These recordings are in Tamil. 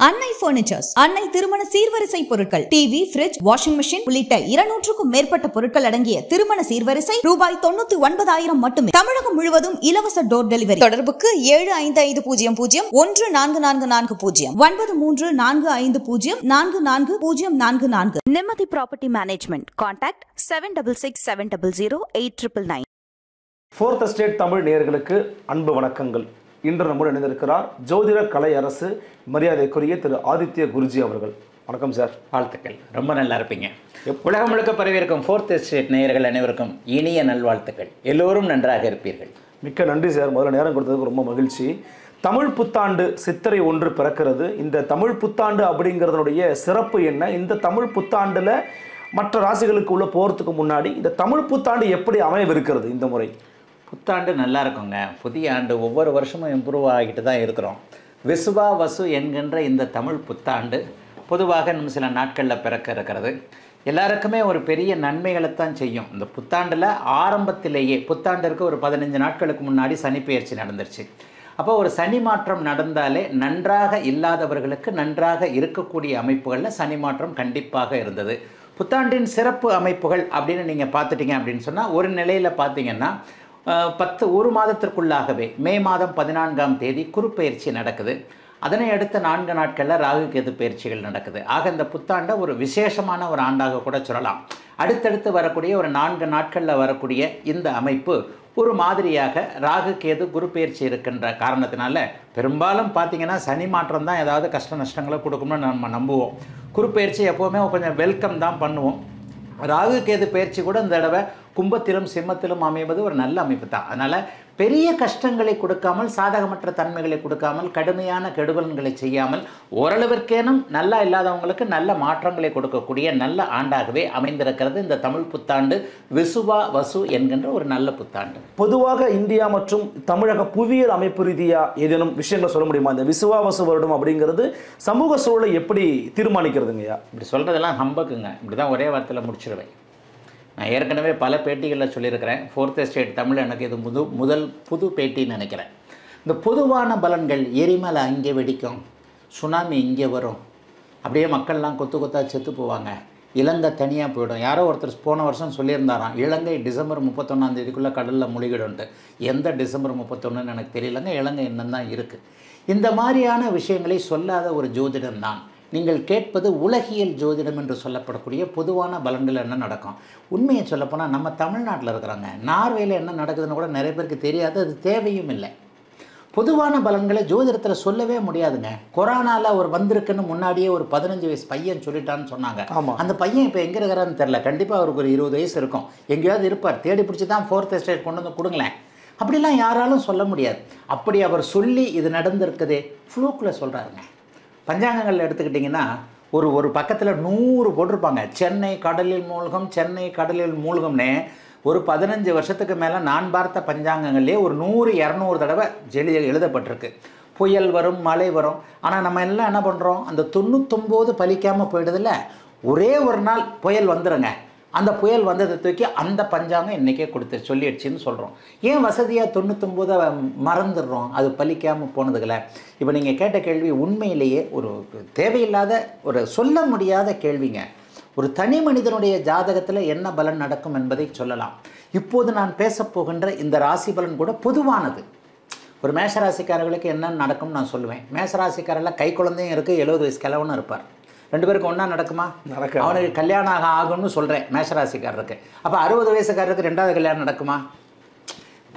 அன்னை பர்னிச்சர்ஸ், அன்னை திருமண சீர்வரிசை பொருட்கள், டிவி, ஃபிரிட்ஜ், வாஷிங் மெஷின் உள்ளிட்ட 200க்கும் மேற்பட்ட பொருட்கள் அடங்கிய திருமண சீர்வரிசை ரூபாய் 99,000 மட்டுமே. தமிழகம் முழுவதும் இலவச டோர் டெலிவரி. தொடர்புக்கு 7550144440 9345044044. நிம்மதி property management. Contact 7667008999. Fourth estate Tamil நேயர்களுக்கு அன்பு வணக்கங்கள். இன்று நம்முடன் இணைந்திருக்கிறார் ஜோதிட கலை அரசு மரியாதைக்குரிய திரு ஆதித்ய குருஜி அவர்கள். வணக்கம் சார். வாழ்த்துக்கள். ரொம்ப நல்லா இருப்பீங்க. உலகம் முழுக்க பரவியிருக்கும் ஃபோர்த் எஸ்டேட் நேயர்கள் அனைவருக்கும் இனிய நல்வாழ்த்துக்கள். எல்லோரும் நன்றாக இருப்பீர்கள். மிக்க நன்றி சார். முதல்ல நேரம் கொடுத்ததுக்கு ரொம்ப மகிழ்ச்சி. தமிழ் புத்தாண்டு சித்திரை 1 பிறக்கிறது. இந்த தமிழ் புத்தாண்டு அப்படிங்கிறதுடைய சிறப்பு என்ன? இந்த தமிழ் புத்தாண்டில் மற்ற ராசிகளுக்கு உள்ள போகிறதுக்கு முன்னாடி இந்த தமிழ் புத்தாண்டு எப்படி அமையவிருக்கிறது இந்த முறை? புத்தாண்டு நல்லா இருக்குங்க. புதிய ஆண்டு ஒவ்வொரு வருஷமும் இம்ப்ரூவ் ஆகிட்டு தான் இருக்கிறோம். விசுவா வசு என்கின்ற இந்த தமிழ் புத்தாண்டு பொதுவாக நம்ம சில நாட்களில் பிறக்க இருக்கிறது. எல்லாருக்குமே ஒரு பெரிய நன்மைகளைத்தான் செய்யும். இந்த புத்தாண்டில் ஆரம்பத்திலேயே புத்தாண்டிற்கு ஒரு 15 நாட்களுக்கு முன்னாடி சனி பெயர்ச்சி நடந்துருச்சு. அப்போ ஒரு சனி மாற்றம் நடந்தாலே நன்றாக இல்லாதவர்களுக்கு நன்றாக இருக்கக்கூடிய அமைப்புகளில் சனி மாற்றம் கண்டிப்பாக இருந்தது. புத்தாண்டின் சிறப்பு அமைப்புகள் அப்படின்னு நீங்கள் பார்த்துட்டிங்க அப்படின்னு சொன்னால், ஒரு நிலையில் பார்த்தீங்கன்னா ஒரு மாதத்திற்குள்ளாகவே மே மாதம் 14ஆம் தேதி குரு பயிற்சி நடக்குது. அதனை அடுத்த 4 நாட்களில் ராகு கேது பயிற்சிகள் நடக்குது. ஆக இந்த புத்தாண்டை ஒரு விசேஷமான ஒரு ஆண்டாக கூட சொல்லலாம். அடுத்தடுத்து வரக்கூடிய ஒரு 4 நாட்களில் வரக்கூடிய இந்த அமைப்பு ஒரு மாதிரியாக ராகு கேது குரு பயிற்சி இருக்கின்ற காரணத்தினால பெரும்பாலும் பார்த்திங்கன்னா சனி மாற்றம் தான் ஏதாவது கஷ்ட நஷ்டங்களை கொடுக்கும்னு நம்ம நம்புவோம். குரு பயிற்சி எப்போவுமே கொஞ்சம் வெல்கம் தான் பண்ணுவோம். ராகு கேது பயிற்சி கூட இந்த தடவை கும்பத்திலும் சிம்மத்திலும் அமைவது ஒரு நல்ல அமைப்பு தான். அதனால் பெரிய கஷ்டங்களை கொடுக்காமல், சாதகமற்ற தன்மைகளை கொடுக்காமல், கடுமையான கெடுபலன்களை செய்யாமல், ஓரளவிற்கேனும் நல்லா இல்லாதவங்களுக்கு நல்ல மாற்றங்களை கொடுக்கக்கூடிய நல்ல ஆண்டாகவே அமைந்திருக்கிறது இந்த தமிழ் புத்தாண்டு. விசுவா வசு என்கின்ற ஒரு நல்ல புத்தாண்டு. பொதுவாக இந்தியா மற்றும் தமிழக புவியியல் அமைப்பு ரீதியாக ஏதேனும் விஷயங்களை சொல்ல முடியுமா? இந்த விசுவா வசு வருடம் அப்படிங்கிறது சமூக சூழலை எப்படி தீர்மானிக்கிறதுங்கய்யா? இப்படி சொல்கிறதெல்லாம் நம்பக்குங்க. இப்படி தான் ஒரே வார்த்தையில் முடிச்சிடுவேன். நான் ஏற்கனவே பல பேட்டிகளில் சொல்லியிருக்கிறேன். ஃபோர்த் எஸ்டேட் தமிழ் எனக்கு இது புது பேட்டின்னு நினைக்கிறேன். இந்த பொதுவான பலன்கள், எரிமலை அங்கே வெடிக்கும், சுனாமி இங்கே வரும், அப்படியே மக்கள்லாம் கொத்து கொத்தாக செத்து போவாங்க, இலங்கை தனியாக போயிடும். யாரோ ஒருத்தர் போன வருஷம் சொல்லியிருந்தாராம், இலங்கை டிசம்பர் 31ஆம் தேதிக்குள்ளே கடலில் முழுகிடும்ட்டு. எந்த டிசம்பர் 31ன்னு எனக்கு தெரியலங்க. இலங்கை இன்னும் தான் இருக்குது. இந்த மாதிரியான விஷயங்களை சொல்லாத ஒரு ஜோதிடம் தான். நீங்கள் கேட்பது உலகியல் ஜோதிடம் என்று சொல்லப்படக்கூடிய பொதுவான பலன்கள் என்ன நடக்கும். உண்மையை சொல்லப்போனால் நம்ம தமிழ்நாட்டில் இருக்கிறாங்க, நார்வேயில் என்ன நடக்குதுன்னு கூட நிறைய பேருக்கு தெரியாது. அது தேவையும் இல்லை. பொதுவான பலன்களை ஜோதிடத்தில் சொல்லவே முடியாதுங்க. கொரோனாவில் ஒரு வந்திருக்குன்னு முன்னாடியே ஒரு 15 வயசு பையன் சொல்லிட்டான்னு சொன்னாங்க. அந்த பையன் இப்போ எங்கே இருக்கிறான்னு தெரில. கண்டிப்பாக அவருக்கு ஒரு 20 வயசு இருக்கும், எங்கேயாவது இருப்பார். தேடி பிடிச்சி தான் ஃபோர்த் எஸ்டேட் கொண்டு வந்து கொடுங்களேன். அப்படிலாம் யாராலும் சொல்ல முடியாது. அப்படி அவர் சொல்லி இது நடந்திருக்குதே ஃப்ளூக்கில் சொல்கிறாருங்க. பஞ்சாங்கங்கள் எடுத்துக்கிட்டிங்கன்னா ஒரு பக்கத்தில் 100 போட்டிருப்பாங்க. சென்னை கடலில் மூழ்கும், சென்னை கடலில் மூழ்கும்னே ஒரு 15 வருஷத்துக்கு மேலே நான் பார்த்த பஞ்சாங்கங்கள்லேயே ஒரு 100-200 தடவை எழுதப்பட்டிருக்கு. புயல் வரும், மழை வரும். ஆனால் நம்ம எல்லாம் என்ன பண்ணுறோம், அந்த 99 பலிக்காமல் போயிடுதில்ல. ஒரே ஒரு நாள் புயல் வந்துடுங்க, அந்த புயல் வந்ததை தூக்கி அந்த பஞ்சாங்கம் இன்றைக்கே கொடுத்து சொல்லிடுச்சின்னு சொல்கிறோம். ஏன் வசதியாக 99 மறந்துடுறோம், அது பலிக்காமல் போனதுகளை? இப்போ நீங்கள் கேட்ட கேள்வி உண்மையிலேயே ஒரு தேவையில்லாத ஒரு சொல்ல முடியாத கேள்விங்க. ஒரு தனி மனிதனுடைய ஜாதகத்தில் என்ன பலன் நடக்கும் என்பதை சொல்லலாம். இப்போது நான் பேசப்போகின்ற இந்த ராசி பலன் கூட பொதுவானது. ஒரு மேஷராசிக்காரர்களுக்கு என்ன நடக்கும்னு நான் சொல்லுவேன். மேஷராசிக்காரில் கை குழந்தையும் இருக்குது, 70 வயசு கிழவனும் இருப்பார். 2 பேருக்கு ஒன்றா நடக்குமா? அவனுக்கு கல்யாணம் ஆகும்னு சொல்கிறேன் மேஷராசிக்காரருக்கு. அப்போ 60 வயசுக்காரருக்கு 2வது கல்யாணம் நடக்குமா?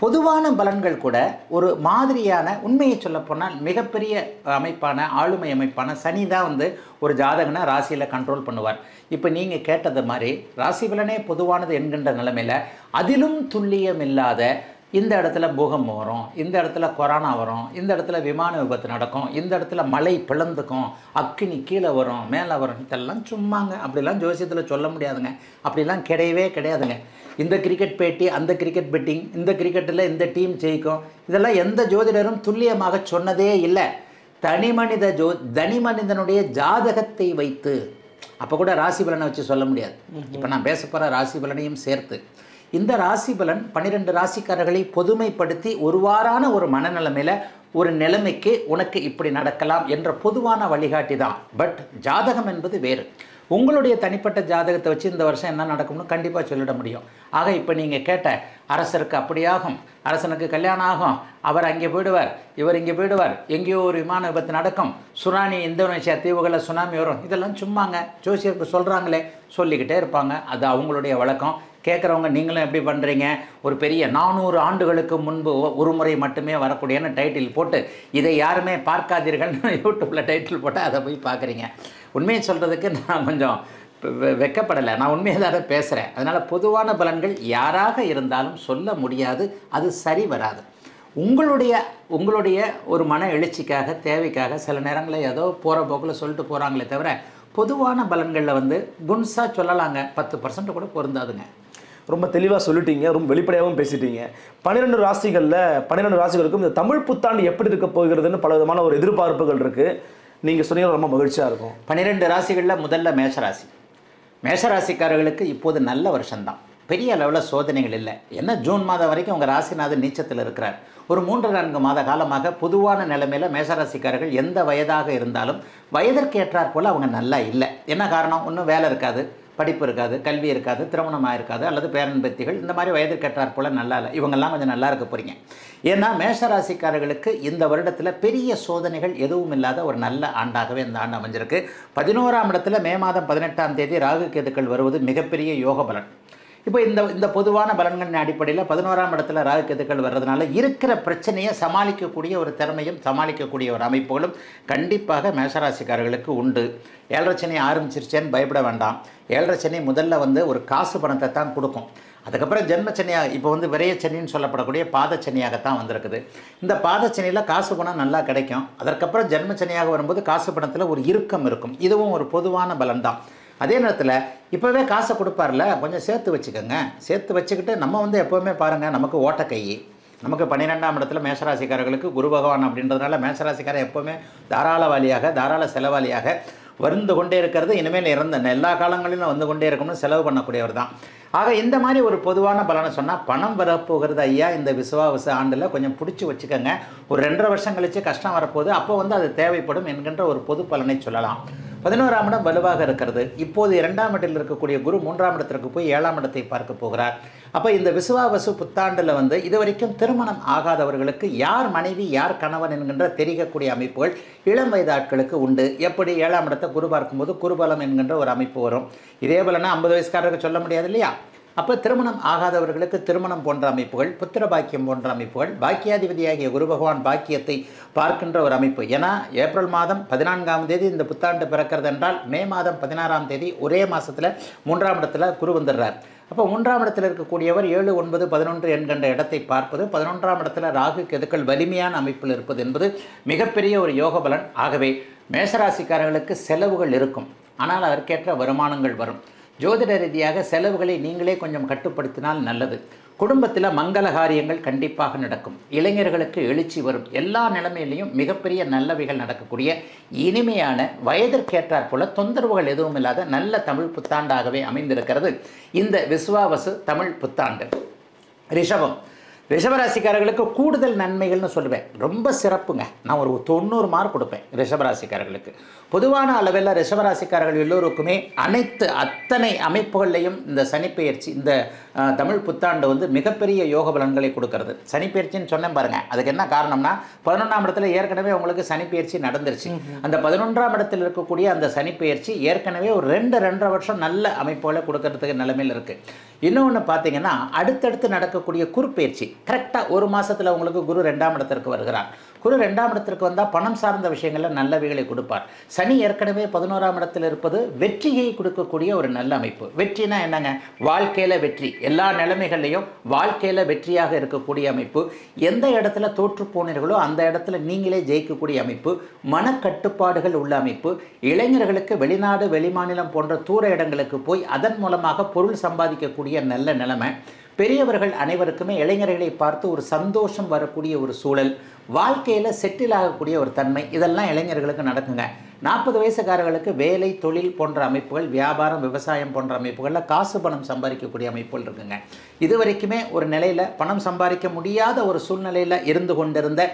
பொதுவான பலன்கள் கூட ஒரு மாதிரியான, உண்மையை சொல்லப்போனால் மிகப்பெரிய அமைப்பான ஆளுமை அமைப்பான சனி தான் ஒரு ஜாதகனை ராசியில் கண்ட்ரோல் பண்ணுவார். இப்போ நீங்கள் கேட்டது மாதிரி ராசி பலனே பொதுவானது என்கின்ற நிலைமையில் அதிலும் துல்லியம் இல்லாத, இந்த இடத்துல பூகம்பம் வரும், இந்த இடத்துல கொரோனா வரும், இந்த இடத்துல விமான விபத்து நடக்கும், இந்த இடத்துல மழை பிளந்துக்கும், அக்கினி கீழே வரும், மேலே வரும், இதெல்லாம் சும்மாங்க. அப்படிலாம் ஜோசியத்தில் சொல்ல முடியாதுங்க. அப்படிலாம் கிடையவே கிடையாதுங்க. இந்த கிரிக்கெட் பேட்டி, அந்த கிரிக்கெட் பெட்டிங், இந்த கிரிக்கெட்டில் இந்த டீம் ஜெயிக்கும், இதெல்லாம் எந்த ஜோதிடரும் துல்லியமாக சொன்னதே இல்லை. தனி மனிதனுடைய ஜாதகத்தை வைத்து, அப்போ கூட ராசி பலனை வச்சு சொல்ல முடியாது. இப்போ நான் பேச போகிற ராசி பலனையும் சேர்த்து இந்த ராசி பலன் 12 ராசிக்காரர்களை பொதுமைப்படுத்தி ஒரு வாரான ஒரு மனநிலைமையில் ஒரு நிலைமைக்கு உனக்கு இப்படி நடக்கலாம் என்ற பொதுவான வழிகாட்டி தான். பட் ஜாதகம் என்பது வேறு. உங்களுடைய தனிப்பட்ட ஜாதகத்தை வச்சு இந்த வருஷம் என்ன நடக்கும்னு கண்டிப்பாக சொல்லிட முடியும். ஆக இப்போ நீங்கள் கேட்ட அரசருக்கு அப்படியாகும், அரசனுக்கு கல்யாணம் ஆகும், அவர் அங்கே போயிடுவார், இவர் இங்கே போயிடுவார், எங்கேயோ ஒரு விமான விபத்து நடக்கும், சுனாமி இந்தோனேஷியா தீவுகளில் சுனாமி வரும், இதெல்லாம் சும்மாங்க ஜோசியருக்கு சொல்கிறாங்களே, சொல்லிக்கிட்டே இருப்பாங்க. அது அவங்களுடைய வழக்கம். கேட்குறவங்க நீங்களும் எப்படி பண்ணுறீங்க, ஒரு பெரிய 400 ஆண்டுகளுக்கு முன்பு ஒரு முறை மட்டுமே வரக்கூடியன்னு டைட்டில் போட்டு இதை யாருமே பார்க்காதீர்கள்னு யூடியூப்பில் டைட்டில் போட்டு அதை போய் பார்க்குறீங்க. உண்மையை சொல்கிறதுக்கு நான் கொஞ்சம் வெக்கப்படலை. நான் உண்மையை தான் பேசுகிறேன். அதனால் பொதுவான பலன்கள் யாராக இருந்தாலும் சொல்ல முடியாது, அது சரி வராது. உங்களுடைய ஒரு மன எழுச்சிக்காக தேவைக்காக சில நேரங்களில் ஏதோ போகிற போக்கில் சொல்லிட்டு போகிறாங்களே தவிர பொதுவான பலன்களில் வந்து குன்ஸாக சொல்லலாங்க, 10% கூட பொருந்தாதுங்க. ரொம்ப தெளிவாக சொல்லிட்டீங்க, ரொம்ப வெளிப்படையாகவும் பேசிட்டீங்க. 12 ராசிகளுக்கும் இந்த தமிழ் புத்தாண்டு எப்படி இருக்க போகிறதுன்னு பல விதமான ஒரு எதிர்பார்ப்புகள் இருக்குது. நீங்கள் சொன்னீங்க ரொம்ப மகிழ்ச்சியாக இருக்கும். 12 ராசிகளில் முதல்ல மேஷராசி. மேஷராசிக்காரர்களுக்கு இப்போது நல்ல வருஷம்தான். பெரிய அளவில் சோதனைகள் இல்லை. என்ன ஜூன் மாதம் வரைக்கும் உங்கள் ராசிநாதன் நீச்சத்தில் இருக்கிறார். ஒரு 3-4 மாத காலமாக பொதுவான நிலைமையில் மேஷராசிக்காரர்கள் எந்த வயதாக இருந்தாலும் வயதிற்கு ஏற்றாற் போல் அவங்க நல்லா இல்லை. என்ன காரணம்? ஒன்றும் வேலை இருக்காது, படிப்பு இருக்காது, கல்வி இருக்காது, திருமணமாக இருக்காது, அல்லது பேரன் பேத்திகள் இந்த மாதிரி வயதிற்கு ஏற்றாற் போல் நல்லா இல்லை. இவங்கெல்லாம் கொஞ்சம் நல்லா இருக்க போகிறீங்க. ஏன்னா மேஷராசிக்காரர்களுக்கு இந்த வருடத்தில் பெரிய சோதனைகள் எதுவும் இல்லாத ஒரு நல்ல ஆண்டாகவே இந்த ஆண்டு அமைஞ்சிருக்கு. 11ஆம் இடத்துல மே மாதம் 18ஆம் தேதி ராகு கேதுக்கள் வருவது மிகப்பெரிய யோக பலன். இப்போ இந்த பொதுவான பலன்களின் அடிப்படையில் 11ஆம் இடத்துல ராகு கேதுக்கள் வர்றதுனால இருக்கிற பிரச்சனையை சமாளிக்கக்கூடிய ஒரு திறமையும் சமாளிக்கக்கூடிய ஒரு அமைப்புகளும் கண்டிப்பாக மேஷராசிக்காரர்களுக்கு உண்டு. 7.5 சனி ஆரம்பிச்சிருச்சேன்னு பயப்பட வேண்டாம். 7.5 சனி முதல்ல வந்து ஒரு காசு பணத்தை தான் கொடுக்கும். அதுக்கப்புறம் ஜென்மச்சனியாக இப்போ வந்து விரயச்சனின்னு சொல்லப்படக்கூடிய பாதச்சனியாகத்தான் வந்திருக்குது. இந்த பாதச்சனியில் காசு பணம் நல்லா கிடைக்கும். அதற்கப்புறம் ஜென்மச்சனியாக வரும்போது காசு பணத்தில் ஒரு இறுக்கம் இருக்கும். இதுவும் ஒரு பொதுவான பலன் தான். அதே நேரத்தில் இப்போவே காசை கொடுப்பார்ல, கொஞ்சம் சேர்த்து வச்சுக்கோங்க. சேர்த்து வச்சுக்கிட்டு நம்ம வந்து எப்போவுமே பாருங்கள், நமக்கு ஓட்டக்கை, நமக்கு 12ஆம் இடத்துல மேஷராசிக்காரர்களுக்கு குரு பகவான் அப்படின்றதுனால மேஷராசிக்காரர் எப்போவுமே தாராளவாளியாக தாராள செலவாளியாக வந்து கொண்டே இருக்கிறது. இனிமேல் எல்லா காலங்களிலும் வந்து கொண்டே இருக்கணும்னு செலவு பண்ணக்கூடியவர் தான். ஆக இந்த மாதிரி ஒரு பொதுவான பலனை சொன்னால் பணம் வரப்போகிறது ஐயா இந்த விசுவாவச ஆண்டில் கொஞ்சம் பிடிச்சி வச்சுக்கோங்க. ஒரு 2.5 வருஷம் கழித்து கஷ்டம் வரப்போகுது, அப்போ வந்து அது தேவைப்படும் என்கின்ற ஒரு பொது பலனை சொல்லலாம். 11ஆம் இடம் வலுவாக இருக்கிறது. இப்போது 2ஆம் இடத்தில் இருக்கக்கூடிய குரு 3ஆம் இடத்திற்கு போய் 7ஆம் இடத்தை பார்க்க போகிறார். அப்போ இந்த விசுவாவசு புத்தாண்டில் வந்து இதுவரைக்கும் திருமணம் ஆகாதவர்களுக்கு யார் மனைவி யார் கணவன் என்கின்ற தெரியக்கூடிய அமைப்புகள் இளம் வயது ஆட்களுக்கு உண்டு. எப்படி 7ஆம் இடத்தை குரு பார்க்கும்போது குருபலம் என்கின்ற ஒரு அமைப்பு வரும். இதே போலனா 50 வயசுக்காரருக்கு சொல்ல முடியாது இல்லையா? அப்போ திருமணம் ஆகாதவர்களுக்கு திருமணம் போன்ற அமைப்புகள், புத்திர பாக்கியம் போன்ற அமைப்புகள், பாக்கியாதிபதியாகிய குரு பகவான் பாக்கியத்தை பார்க்கின்ற ஒரு அமைப்பு. ஏன்னா ஏப்ரல் மாதம் 14ஆம் தேதி இந்த புத்தாண்டு பிறக்கிறது என்றால் மே மாதம் 16ஆம் தேதி ஒரே மாதத்தில் 3ஆம் இடத்துல குரு வந்துடுறார். அப்போ 3ஆம் இடத்தில் இருக்கக்கூடியவர் 7, 9, 11 என்கின்ற இடத்தை பார்ப்பது, 11ஆம் இடத்துல ராகு கேதுக்கள் வலிமையான அமைப்பில் இருப்பது என்பது மிகப்பெரிய ஒரு யோக பலன். ஆகவே மேஷராசிக்காரர்களுக்கு செலவுகள் இருக்கும், ஆனால் அதற்கேற்ற வருமானங்கள் வரும். ஜோதிட ரீதியாக செலவுகளை நீங்களே கொஞ்சம் கட்டுப்படுத்தினால் நல்லது. குடும்பத்தில் மங்கள காரியங்கள் கண்டிப்பாக நடக்கும். இளைஞர்களுக்கு எழுச்சி வரும். எல்லா நிலைமையிலையும் மிகப்பெரிய நல்லவைகள் நடக்கக்கூடிய இனிமையான வயதிற்கேற்றாற் போல தொந்தரவுகள் எதுவும் இல்லாத நல்ல தமிழ் புத்தாண்டாகவே அமைந்திருக்கிறது இந்த விசுவாவசு தமிழ் புத்தாண்டு. ரிஷபராசிக்காரர்களுக்கு கூடுதல் நன்மைகள்னு சொல்லுவேன். ரொம்ப சிறப்புங்க. நான் ஒரு 90 மார்க் கொடுப்பேன் ரிஷபராசிக்காரர்களுக்கு. பொதுவான அளவில் ரிஷபராசிக்காரர்கள் எல்லோருக்குமே அத்தனை அமைப்புகள்லையும் இந்த சனிப்பெயர்ச்சி இந்த தமிழ் புத்தாண்டு வந்து மிகப்பெரிய யோக பலன்களை கொடுக்கறது. சனிப்பெயர்ச்சின்னு சொன்னேன் பாருங்கள். அதுக்கு என்ன காரணம்னா 11ஆம் இடத்துல ஏற்கனவே உங்களுக்கு சனிப்பெயர்ச்சி நடந்துருச்சு. அந்த 11ஆம் இடத்தில் இருக்கக்கூடிய அந்த சனிப்பெயர்ச்சி ஏற்கனவே ஒரு 2.5 வருஷம் நல்ல அமைப்புகளை கொடுக்கறதுக்கு நிலைமையில் இருக்குது. இன்னொன்று பார்த்தீங்கன்னா அடுத்தடுத்து நடக்கக்கூடிய குறுப்பெயர்ச்சி கரெக்டாக ஒரு மாதத்தில் உங்களுக்கு குரு 2ஆம் இடத்திற்கு வருகிறார். குரு 2ஆம் இடத்திற்கு வந்தால் பணம் சார்ந்த விஷயங்களில் நல்லவைகளை கொடுப்பார். சனி ஏற்கனவே 11ஆம் இடத்தில் இருப்பது வெற்றியை கொடுக்கக்கூடிய ஒரு நல்ல அமைப்பு. வெற்றினா என்னங்க? வாழ்க்கையில் வெற்றி, எல்லா நிலைமைகள்லையும் வாழ்க்கையில் வெற்றியாக இருக்கக்கூடிய அமைப்பு. எந்த இடத்துல தோற்று போனீர்களோ அந்த இடத்துல நீங்களே ஜெயிக்கக்கூடிய அமைப்பு. மனக்கட்டுப்பாடுகள் உள்ள அமைப்பு. இளைஞர்களுக்கு வெளிநாடு வெளிமாநிலம் போன்ற தூர இடங்களுக்கு போய் அதன் மூலமாக பொருள் சம்பாதிக்கக்கூடிய நல்ல நிலைமை. பெரியவர்கள் அனைவருக்குமே இளைஞர்களை பார்த்து ஒரு சந்தோஷம் வரக்கூடிய ஒரு சூழல், வாழ்க்கையில் செட்டில் ஆகக்கூடிய ஒரு தன்மை, இதெல்லாம் இளைஞர்களுக்கு நடக்குங்க. 40 வயசுக்காரர்களுக்கு வேலை தொழில் போன்ற அமைப்புகள், வியாபாரம் விவசாயம் போன்ற அமைப்புகளில் காசு பணம் சம்பாதிக்கக்கூடிய அமைப்புகள் இருக்குங்க. இது வரைக்குமே ஒரு நிலையில் பணம் சம்பாதிக்க முடியாத ஒரு சூழ்நிலையில் இருந்து கொண்டிருந்த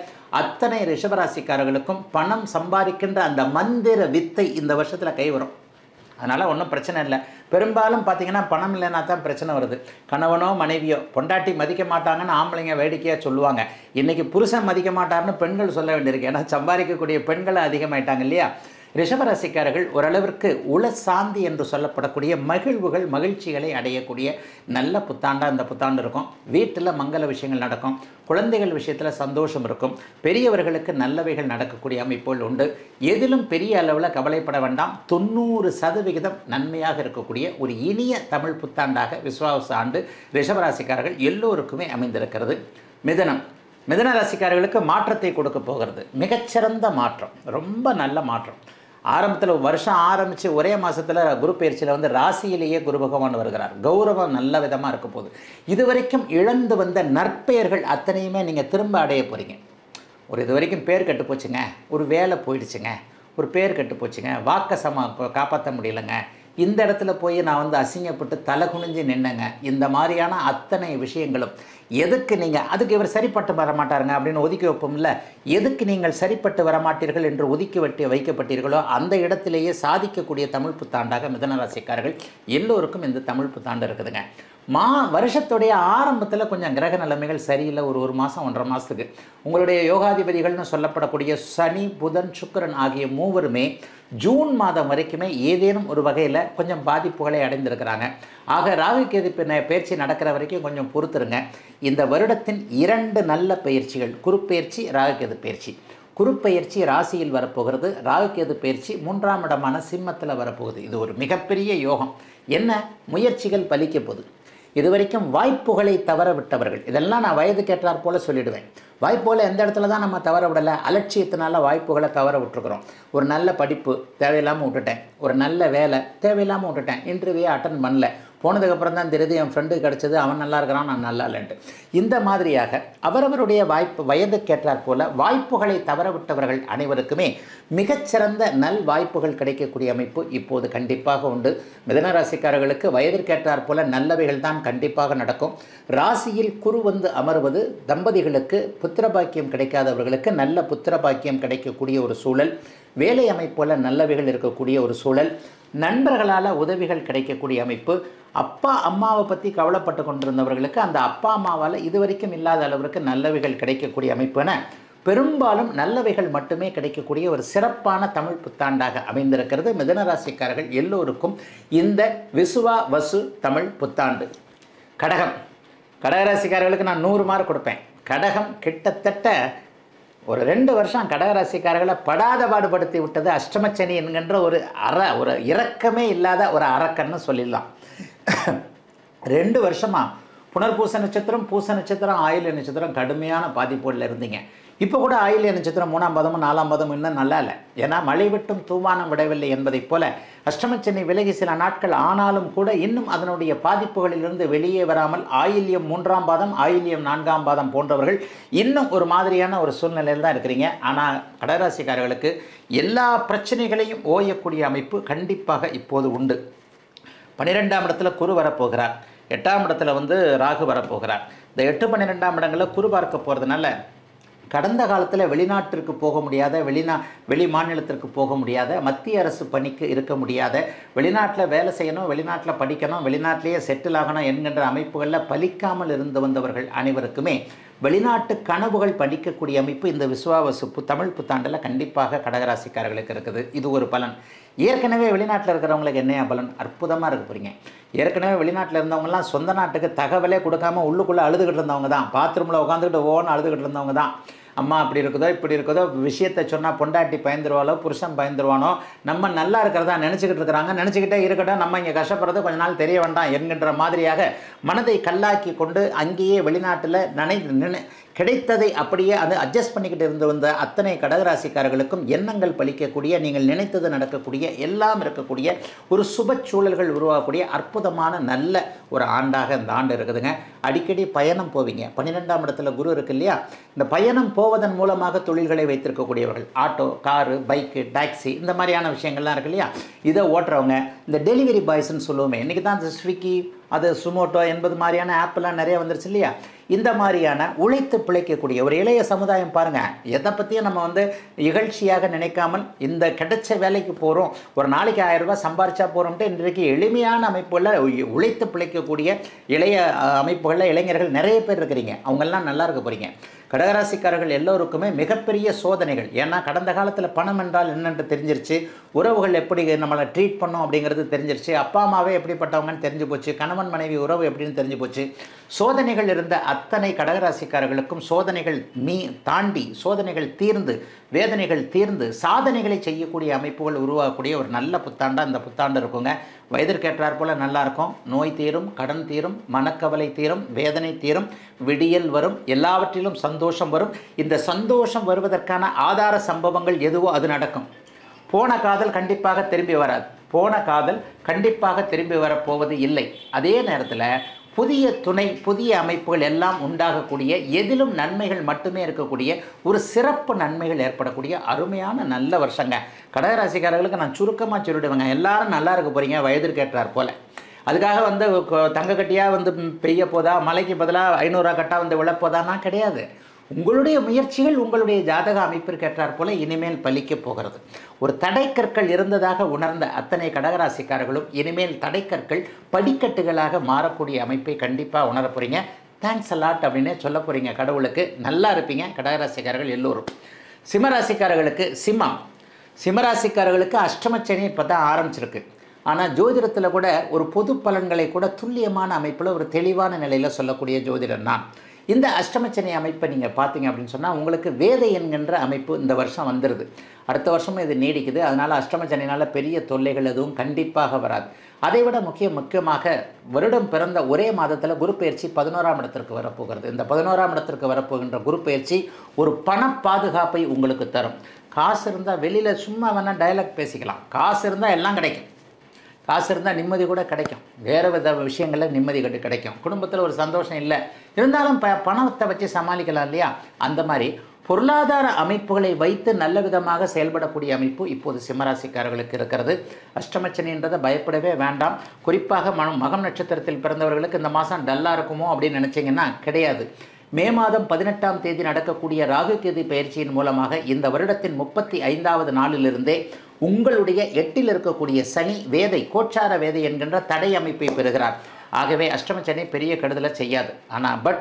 அத்தனை ரிஷபராசிக்காரர்களுக்கும் பணம் சம்பாதிக்கின்ற அந்த மந்திர வித்தை இந்த வருஷத்தில் கை வரும். அதனால் ஒன்றும் பிரச்சனை இல்லை. பெரும்பாலும் பார்த்திங்கன்னா பணம் இல்லைன்னா தான் பிரச்சனை வருது. கணவனோ மனைவியோ பொண்டாட்டி மதிக்க மாட்டாங்கன்னு ஆம்பளைங்க வேடிக்கையாக சொல்லுவாங்க. இன்றைக்கி புருஷன் மதிக்க மாட்டார்னு பெண்கள் சொல்ல வேண்டியிருக்கு. ஏன்னா சம்பாதிக்கக்கூடிய பெண்கள் அதிகமாயிட்டாங்க இல்லையா? ரிஷபராசிக்காரர்கள் ஓரளவிற்கு உள சாந்தி என்று சொல்லப்படக்கூடிய மகிழ்வுகள் மகிழ்ச்சிகளை அடையக்கூடிய நல்ல புத்தாண்டாக இந்த புத்தாண்டு இருக்கும். வீட்டில் மங்கள விஷயங்கள் நடக்கும். குழந்தைகள் விஷயத்தில் சந்தோஷம் இருக்கும். பெரியவர்களுக்கு நல்லவைகள் நடக்கக்கூடிய அமைப்புகள் உண்டு. எதிலும் பெரிய அளவில் கவலைப்பட வேண்டாம். 90% நன்மையாக இருக்கக்கூடிய ஒரு இனிய தமிழ் புத்தாண்டாக விசுவாச ஆண்டு ரிஷபராசிக்காரர்கள் எல்லோருக்குமே அமைந்திருக்கிறது. மிதன ராசிக்காரர்களுக்கு மாற்றத்தை கொடுக்க போகிறது. மிகச்சிறந்த மாற்றம், ரொம்ப நல்ல மாற்றம். ஆரம்பத்தில் வருஷம் ஆரம்பித்து ஒரே மாதத்தில் குரு பயிற்சியில் ராசியிலேயே குரு பகவான் வருகிறார். கௌரவம் நல்ல விதமாக இருக்க போகுது. இதுவரைக்கும் இழந்து வந்த நற்பெயர்கள் அத்தனையுமே நீங்கள் திரும்ப அடைய போகிறீங்க. இது வரைக்கும் பேர் கெட்டு போச்சுங்க, ஒரு வேலை போயிடுச்சுங்க, ஒரு பேர் கெட்டு போச்சுங்க, வாக்கை காப்பாற்ற முடியலைங்க, இந்த இடத்துல போய் நான் அசிங்கப்பட்டு தலை குனிஞ்சு நின்னேங்க, இந்த மாதிரியான அத்தனை விஷயங்களும் எதுக்கு நீங்கள் அதுக்கு இவர் சரிப்பட்டு வரமாட்டாருங்க அப்படின்னு ஒதுக்கி வைப்போம்ல, எதுக்கு நீங்கள் சரிப்பட்டு வரமாட்டீர்கள் என்று ஒதுக்கி வைக்கப்பட்டீர்களோ அந்த இடத்திலேயே சாதிக்கக்கூடிய தமிழ் புத்தாண்டாக மிதனராசிக்காரர்கள் எல்லோருக்கும் இந்த தமிழ் புத்தாண்டு இருக்குதுங்க. வருஷத்துடைய ஆரம்பத்தில் கொஞ்சம் கிரக நிலைமைகள் சரியில்லை. ஒரு மாதம் 1.5 மாதத்துக்கு உங்களுடைய யோகாதிபதிகள்னு சொல்லப்படக்கூடிய சனி புதன் சுக்கிரன் ஆகிய மூவருமே ஜூன் மாதம் வரைக்குமே ஏதேனும் ஒரு வகையில் கொஞ்சம் பாதிப்புகளை அடைந்திருக்கிறாங்க. ஆக ராகு கேது பயிற்சி நடக்கிற வரைக்கும் கொஞ்சம் பொறுத்துருங்க. இந்த வருடத்தின் 2 நல்ல பயிற்சிகள், குருப்பெயர்ச்சி ராகு கேது பயிற்சி. குருப்பெயர்ச்சி ராசியில் வரப்போகிறது, ராகு கேது பயிற்சி 3ஆம் இடமான சிம்மத்தில் வரப்போகுது. இது ஒரு மிகப்பெரிய யோகம். என்ன முயற்சிகள் பலிக்க போகுது. இதுவரைக்கும் வாய்ப்புகளை தவற விட்டவர்கள், இதெல்லாம் நான் வயது கேட்டார் போல சொல்லிடுவேன். வாய்ப்புகளை எந்த இடத்துல தான் நம்ம தவற விடலை, அலட்சியத்தினால வாய்ப்புகளை தவற விட்டுருக்குறோம். ஒரு நல்ல படிப்பு தேவையில்லாமல் விட்டுட்டேன், ஒரு நல்ல வேலை தேவையில்லாமல் விட்டுட்டேன், இன்டர்வியூ அட்டன் பண்ணல, போனதுக்கப்புறம் தான் தெரியுது என் ஃப்ரெண்டு கிடச்சது, அவன் நல்லா இருக்கிறான் நான் நல்லா இல்லைன்ட்டு. இந்த மாதிரியாக அவரவருடைய வயது கேட்டார் போல வாய்ப்புகளை தவற விட்டவர்கள் அனைவருக்குமே மிகச்சிறந்த நல் வாய்ப்புகள் கிடைக்கக்கூடிய அமைப்பு இப்போது கண்டிப்பாக உண்டு. மிதனராசிக்காரர்களுக்கு வயதிற்கேற்றார் போல நல்லவைகள் தான் கண்டிப்பாக நடக்கும். ராசியில் குரு அமர்வது தம்பதிகளுக்கு புத்திரபாக்கியம் கிடைக்காதவர்களுக்கு நல்ல புத்திரபாக்கியம் கிடைக்கக்கூடிய ஒரு சூழல், வேலை அமைப்போல நல்லவைகள் இருக்கக்கூடிய ஒரு சூழல், நண்பர்களால் உதவிகள் கிடைக்கக்கூடிய அமைப்பு, அப்பா அம்மாவை பற்றி கவலைப்பட்டு கொண்டிருந்தவர்களுக்கு அந்த அப்பா அம்மாவால் இதுவரைக்கும் இல்லாத அளவிற்கு நல்லவைகள் கிடைக்கக்கூடிய அமைப்புன பெரும்பாலும் நல்லவைகள் மட்டுமே கிடைக்கக்கூடிய ஒரு சிறப்பான தமிழ் புத்தாண்டாக அமைந்திருக்கிறது. மிதனராசிக்காரர்கள் எல்லோருக்கும் இந்த வசு தமிழ் புத்தாண்டு. கடகராசிக்காரர்களுக்கு நான் 100 மார்க் கொடுப்பேன். கடகம் கிட்டத்தட்ட ஒரு 2 வருஷம் கடகராசிக்காரர்களை படாத பாடுபடுத்தி விட்டது அஷ்டமச்சனி என்கின்ற ஒரு இரக்கமே இல்லாத ஒரு அரக்கன்னு சொல்லிடலாம். 2 வருஷமாக புனர்பூச நட்சத்திரம், பூச நட்சத்திரம், ஆயில்ய நட்சத்திரம் கடுமையான பாதிப்புகளில் இருந்தீங்க. இப்போ கூட ஆயில்ய நட்சத்திரம் 3ஆம் பாதமும் 4ஆம் பாதமும் இன்னும் நல்லா இல்லை. ஏன்னா மழை விட்டும் தூவானம் விடவில்லை என்பதைப் போல அஷ்டமச்சனி விலகி சில நாட்கள் ஆனாலும் கூட இன்னும் அதனுடைய பாதிப்புகளிலிருந்து வெளியே வராமல் ஆயில்யம் 3ஆம் பாதம், ஆயில்யம் 4ஆம் பாதம் போன்றவர்கள் இன்னும் ஒரு மாதிரியான ஒரு சூழ்நிலையில் தான் இருக்கிறீங்க. ஆனால் கடகராசிக்காரர்களுக்கு எல்லா பிரச்சனைகளையும் ஓயக்கூடிய அமைப்பு கண்டிப்பாக இப்போது உண்டு. 12ஆம் இடத்துல குரு வரப்போகிறார், 8ஆம் இடத்துல ராகு வரப்போகிறார். இந்த 8, 12ஆம் இடங்களில் குரு பார்க்க போகிறதுனால கடந்த காலத்தில் வெளிநாட்டிற்கு போக முடியாத, வெளி மாநிலத்திற்கு போக முடியாத, மத்திய அரசு பணிக்கு இருக்க முடியாத, வெளிநாட்டில் வேலை செய்யணும், வெளிநாட்டில் படிக்கணும், வெளிநாட்டிலேயே செட்டில் ஆகணும் என்கின்ற அமைப்புகளில் பலிக்காமல் இருந்து வந்தவர்கள் அனைவருக்குமே வெளிநாட்டு கனவுகள் படிக்கக்கூடிய அமைப்பு இந்த விசுவாவசு தமிழ் புத்தாண்டில் கண்டிப்பாக கடகராசிக்காரர்களுக்கு இருக்குது. இது ஒரு பலன். ஏற்கனவே வெளிநாட்டில் இருக்கிறவங்களுக்கு என்னையா பலன்? அற்புதமாக இருக்க போகிறீங்க. ஏற்கனவே வெளிநாட்டில் இருந்தவங்கலாம் சொந்த நாட்டுக்கு தகவலே கொடுக்காமல் உள்ளுக்குள்ளே அழுதுகிட்டு இருந்தவங்க தான், பாத்ரூமில் உட்காந்துக்கிட்டு ஓன்னு அழுதுகிட்டு இருந்தவங்க தான். அம்மா அப்படி இருக்குதோ இப்படி இருக்குதோ, விஷயத்தை சொன்னால் பொண்டாட்டி பயந்துருவாளோ புருஷன் பயந்துருவானோ, நம்ம நல்லா இருக்கிறதா நினச்சிக்கிட்டு இருக்கிறாங்க, நினச்சிக்கிட்டே இருக்கட்டும், நம்ம இங்கே கஷ்டப்படுறது கொஞ்ச நாள் தெரிய வேண்டாம் என்கின்ற மாதிரியாக மனதை கல்லாக்கி கொண்டு அங்கேயே வெளிநாட்டில் கிடைத்ததை அப்படியே அட்ஜஸ்ட் பண்ணிக்கிட்டு இருந்து வந்த அத்தனை கடகராசிக்காரர்களுக்கும் எண்ணங்கள் பலிக்கக்கூடிய, நீங்கள் நினைத்தது நடக்கக்கூடிய, எல்லாம் இருக்கக்கூடிய ஒரு சுப சூழல்கள் உருவாகக்கூடிய அற்புதமான நல்ல ஒரு ஆண்டாக இந்த ஆண்டு இருக்குதுங்க. அடிக்கடி பயணம் போவீங்க. 12ஆம் இடத்துல குரு இருக்கு இல்லையா, இந்த பயணம் போவதன் மூலமாக தொழில்களை வைத்திருக்கக்கூடியவர்கள், ஆட்டோ, காரு, பைக்கு, டாக்ஸி இந்த மாதிரியான விஷயங்கள்லாம் இருக்கு இல்லையா, இதை ஓட்டுறவங்க, இந்த டெலிவரி பாய்ஸ்ன்னு சொல்லுவோமே, இன்றைக்கி தான் இந்த ஸ்விக்கி, அது சுமோட்டோ என்பது மாதிரியான ஆப்லாம் நிறைய வந்துருச்சு இல்லையா? இந்த மாதிரியான உழைத்து பிழைக்கக்கூடிய ஒரு இளைய சமுதாயம் பாருங்கள், எதை பற்றியும் நம்ம வந்து இகழ்ச்சியாக நினைக்காமல் இந்த கிடைச்ச வேலைக்கு போகிறோம், ஒரு நாளைக்கு 1000 ரூபாய் சம்பாரிச்சா போகிறோம்ட்டு இன்றைக்கு எளிமையான அமைப்புகளில் உழைத்து பிழைக்கக்கூடிய இளைய அமைப்புகளில் இளைஞர்கள் நிறைய பேர் இருக்கிறீங்க. அவங்கெல்லாம் நல்லா இருக்க போகிறீங்க. கடகராசிக்காரர்கள் எல்லோருக்குமே மிகப்பெரிய சோதனைகள். ஏன்னா கடந்த காலத்தில் பணம் என்றால் என்னென்று தெரிஞ்சிருச்சு, உறவுகள் எப்படி நம்மளை ட்ரீட் பண்ணோம் அப்படிங்கிறது தெரிஞ்சிருச்சு, அப்பா அம்மாவே எப்படிப்பட்டவங்கன்னு தெரிஞ்சு போச்சு, கணவன் மனைவி உறவு எப்படின்னு தெரிஞ்சு போச்சு. சோதனைகள் இருந்த அத்தனை கடகராசிக்காரர்களுக்கும் சோதனைகள் தாண்டி சோதனைகள் தீர்ந்து வேதனைகள் தீர்ந்து சாதனைகளை செய்யக்கூடிய அமைப்புகள் உருவாகக்கூடிய ஒரு நல்ல புத்தாண்டாக இந்த புத்தாண்டு இருக்குங்க. வயதிற்கேற்றார் போல் நல்லாயிருக்கும். நோய் தீரும், கடன் தீரும், மனக்கவலை தீரும், வேதனை தீரும், விடியல் வரும், எல்லாவற்றிலும் சந்தோஷம் வரும். இந்த சந்தோஷம் வருவதற்கான ஆதார சம்பவங்கள் எதுவோ அது நடக்கும். போன காதல் கண்டிப்பாக திரும்பி வராது. போன காதல் கண்டிப்பாக திரும்பி வரப்போவது இல்லை. அதே நேரத்தில் புதிய துணை, புதிய அமைப்புகள் எல்லாம் உண்டாகக்கூடிய, எதிலும் நன்மைகள் மட்டுமே இருக்கக்கூடிய ஒரு சிறப்பு நன்மைகள் ஏற்படக்கூடிய அருமையான நல்ல வருஷங்க. கடகராசிக்காரர்களுக்கு நான் சுருக்கமாக சொல்லிடுவேங்க, எல்லாரும் நல்லா இருக்க போகிறீங்க வயதிற்கேற்றார் போல். அதுக்காக வந்து தங்க கட்டியாக வந்து பெய்ய போதா, மலைக்கு பதிலாக 500 கட்டாக வந்து விழப்போதானா? கிடையாது. உங்களுடைய முயற்சிகள் உங்களுடைய ஜாதக அமைப்பிற்கேற்றார் போல இனிமேல் பலிக்க போகிறது. ஒரு தடைக்கற்கள் இருந்ததாக உணர்ந்த அத்தனை கடகராசிக்காரர்களும் இனிமேல் தடைக்கற்கள் படிக்கட்டுகளாக மாறக்கூடிய அமைப்பை கண்டிப்பாக உணர போகிறீங்க. தேங்க்ஸ் அலாட் அப்படின்னே சொல்ல போகிறீங்க கடவுளுக்கு. நல்லா இருப்பீங்க கடகராசிக்காரர்கள் எல்லோரும். சிம்மராசிக்காரர்களுக்கு சிம்மராசிக்காரர்களுக்கு அஷ்டமச்சனி இப்போ தான் ஆரம்பிச்சிருக்கு. ஆனால் ஜோதிடத்தில் கூட ஒரு பொது பலன்களை கூட துல்லியமான அமைப்பில் ஒரு தெளிவான நிலையில் சொல்லக்கூடிய ஜோதிடர் நான். இந்த அஷ்டமச்சனி அமைப்பை நீங்கள் பார்த்தீங்க அப்படின்னு சொன்னால் உங்களுக்கு வேதை என்கின்ற அமைப்பு இந்த வருஷம் வந்துடுது. அடுத்த வருஷமும் இது நீடிக்குது. அதனால் அஷ்டமச்சனினால் பெரிய தொல்லைகள் எதுவும் கண்டிப்பாக வராது. அதைவிட முக்கியமாக வருடம் பிறந்த ஒரே மாதத்தில் குரு பயிற்சி 11ஆம் இடத்திற்கு வரப்போகிறது. இந்த 11ஆம் இடத்திற்கு வரப்போகின்ற குரு பயிற்சி ஒரு பண பாதுகாப்பை உங்களுக்கு தரும். காசு இருந்தால் வெளியில் சும்மா வேணால் டயலாக் பேசிக்கலாம். காசு இருந்தால் எல்லாம் கிடைக்கும். காசு இருந்தால் நிம்மதி கூட கிடைக்கும். வேறு வித விஷயங்களில் நிம்மதி கிடைக்கும். குடும்பத்தில் ஒரு சந்தோஷம் இல்லை இருந்தாலும் பணத்தை வச்சு சமாளிக்கலாம் இல்லையா? அந்த மாதிரி பொருளாதார அமைப்புகளை வைத்து நல்ல விதமாக செயல்படக்கூடிய அமைப்பு இப்போது சிம்மராசிக்காரர்களுக்கு இருக்கிறது. அஷ்டமச்சனின்றதை பயப்படவே வேண்டாம். குறிப்பாக மகம் நட்சத்திரத்தில் பிறந்தவர்களுக்கு இந்த மாதம் டல்லாக இருக்குமோ அப்படின்னு நினச்சிங்கன்னா கிடையாது. மே மாதம் 18ஆம் தேதி நடக்கக்கூடிய ராகு கேது பயிற்சியின் மூலமாக இந்த வருடத்தின் 35வது நாளிலிருந்தே உங்களுடைய 8இல் இருக்கக்கூடிய சனி வேதை, கோச்சார வேதை என்கின்ற தடை அமைப்பை பெறுகிறார். ஆகவே அஷ்டமச்சனி பெரிய கெடுதலை செய்யாது. ஆனால்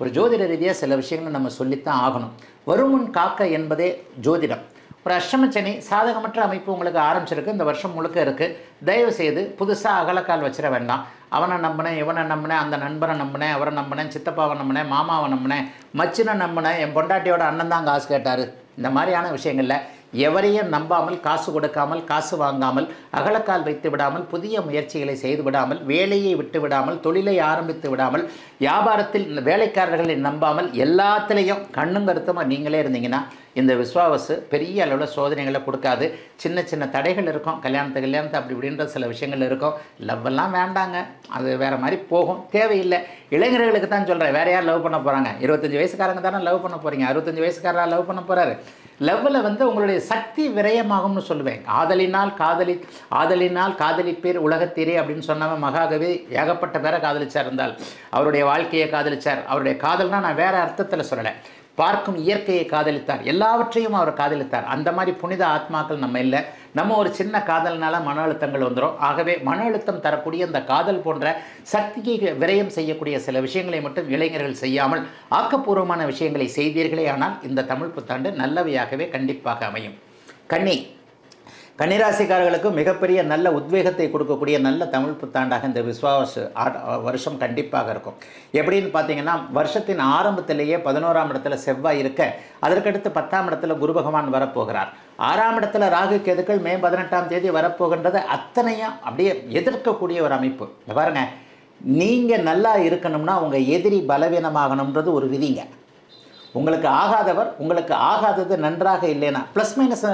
ஒரு ஜோதிட ரீதியாக சில விஷயங்களை நம்ம சொல்லித்தான் ஆகணும். வருமுன் காக்க என்பதே ஜோதிடம். ஒரு அஷ்டமச்சனி சாதகமற்ற அமைப்பு உங்களுக்கு ஆரம்பிச்சிருக்கு. இந்த வருஷம் முழுக்க இருக்குது. தயவு செய்து புதுசாக அகலக்கால் வச்சிட வேண்டாம். அவனை நம்பினேன், இவனை நம்பினேன், அந்த நண்பரை நம்பினேன், அவரை நம்பினேன், சித்தப்பாவை நம்பினேன், மாமாவை நம்பினேன், மச்சினை நம்பினேன், என் பொண்டாட்டியோட அண்ணன் தான் காசு கேட்டார். இந்த மாதிரியான விஷயங்களில் எவரையும் நம்பாமல், காசு கொடுக்காமல், காசு வாங்காமல், அகலக்கால் வைத்து விடாமல், புதிய முயற்சிகளை செய்து விடாமல், வேலையை விட்டு விடாமல், தொழிலை ஆரம்பித்து விடாமல், வியாபாரத்தில் வேலைக்காரர்களை நம்பாமல், எல்லாத்துலேயும் கண்ணும் கருத்துமாக நீங்களே இருந்தீங்கன்னா இந்த விஸ்வாவசு பெரிய அளவில் சோதனைகளை கொடுக்காது. சின்ன சின்ன தடைகள் இருக்கும். கல்யாணத்தை அப்படி இப்படின்ற சில விஷயங்கள் இருக்கும். லவ்வெல்லாம் வேண்டாங்க, அது வேறு மாதிரி போகும், தேவையில்லை. இளைஞர்களுக்கு தான் சொல்கிறேன். வேறு யார் லவ் பண்ண போகிறாங்க? 25 வயசுக்காரங்க தானே லவ் பண்ண போகிறீங்க. 65 வயசுக்காரராக லவ் பண்ண போகிறாரு. லவ்வில் வந்து உங்களுடைய சக்தி விரயமாகும்னு சொல்லுவேன். ஆதலினால் காதலிப்பேர் உலகத்தீரே அப்படின்னு சொன்னவன் மகாகவி ஏகப்பட்ட பேரை காதலிச்சார். இருந்தால் அவருடைய வாழ்க்கையை காதலிச்சார். அவருடைய காதல்னா நான் வேறு அர்த்தத்தில் சொல்லலை. பார்க்கும் இயற்கையை காதலித்தார். எல்லாவற்றையும் அவர் காதலித்தார். அந்த மாதிரி புனித ஆத்மாக்கள் நம்ம இல்லை. நம்ம ஒரு சின்ன காதல்னால மன அழுத்தங்கள் வந்துடும். ஆகவே மன அழுத்தம் தரக்கூடிய இந்த காதல் போன்ற சக்தியை விரயம் செய்யக்கூடிய சில விஷயங்களை மட்டும் இளைஞர்கள் செய்யாமல் ஆக்கப்பூர்வமான விஷயங்களை செய்தீர்களே ஆனால் இந்த தமிழ் புத்தாண்டு நல்லவையாகவே கண்டிப்பாக அமையும். கன்னிராசிக்காரர்களுக்கு மிகப்பெரிய நல்ல உத்வேகத்தை கொடுக்கக்கூடிய நல்ல தமிழ் புத்தாண்டாக இந்த விஸ்வாவசு வருஷம் கண்டிப்பாக இருக்கும். எப்படின்னு பார்த்தீங்கன்னா வருஷத்தின் ஆரம்பத்திலேயே 11ஆம் இடத்துல செவ்வாய் இருக்க, அதற்கடுத்து 10ஆம் இடத்துல குரு பகவான் வரப்போகிறார். 6ஆம் இடத்துல ராகு கேதுக்கள் மே 18ஆம் தேதி வரப்போகின்றது. அத்தனையும் அப்படியே எதிர்க்கக்கூடிய ஒரு அமைப்பு. பாருங்க, நீங்கள் நல்லா இருக்கணும்னா உங்கள் எதிரி பலவீனமாகணுன்றது ஒரு விதிங்க. உங்களுக்கு ஆகாதவர், உங்களுக்கு ஆகாதது நன்றாக இல்லைன்னா ப்ளஸ் மைனஸ்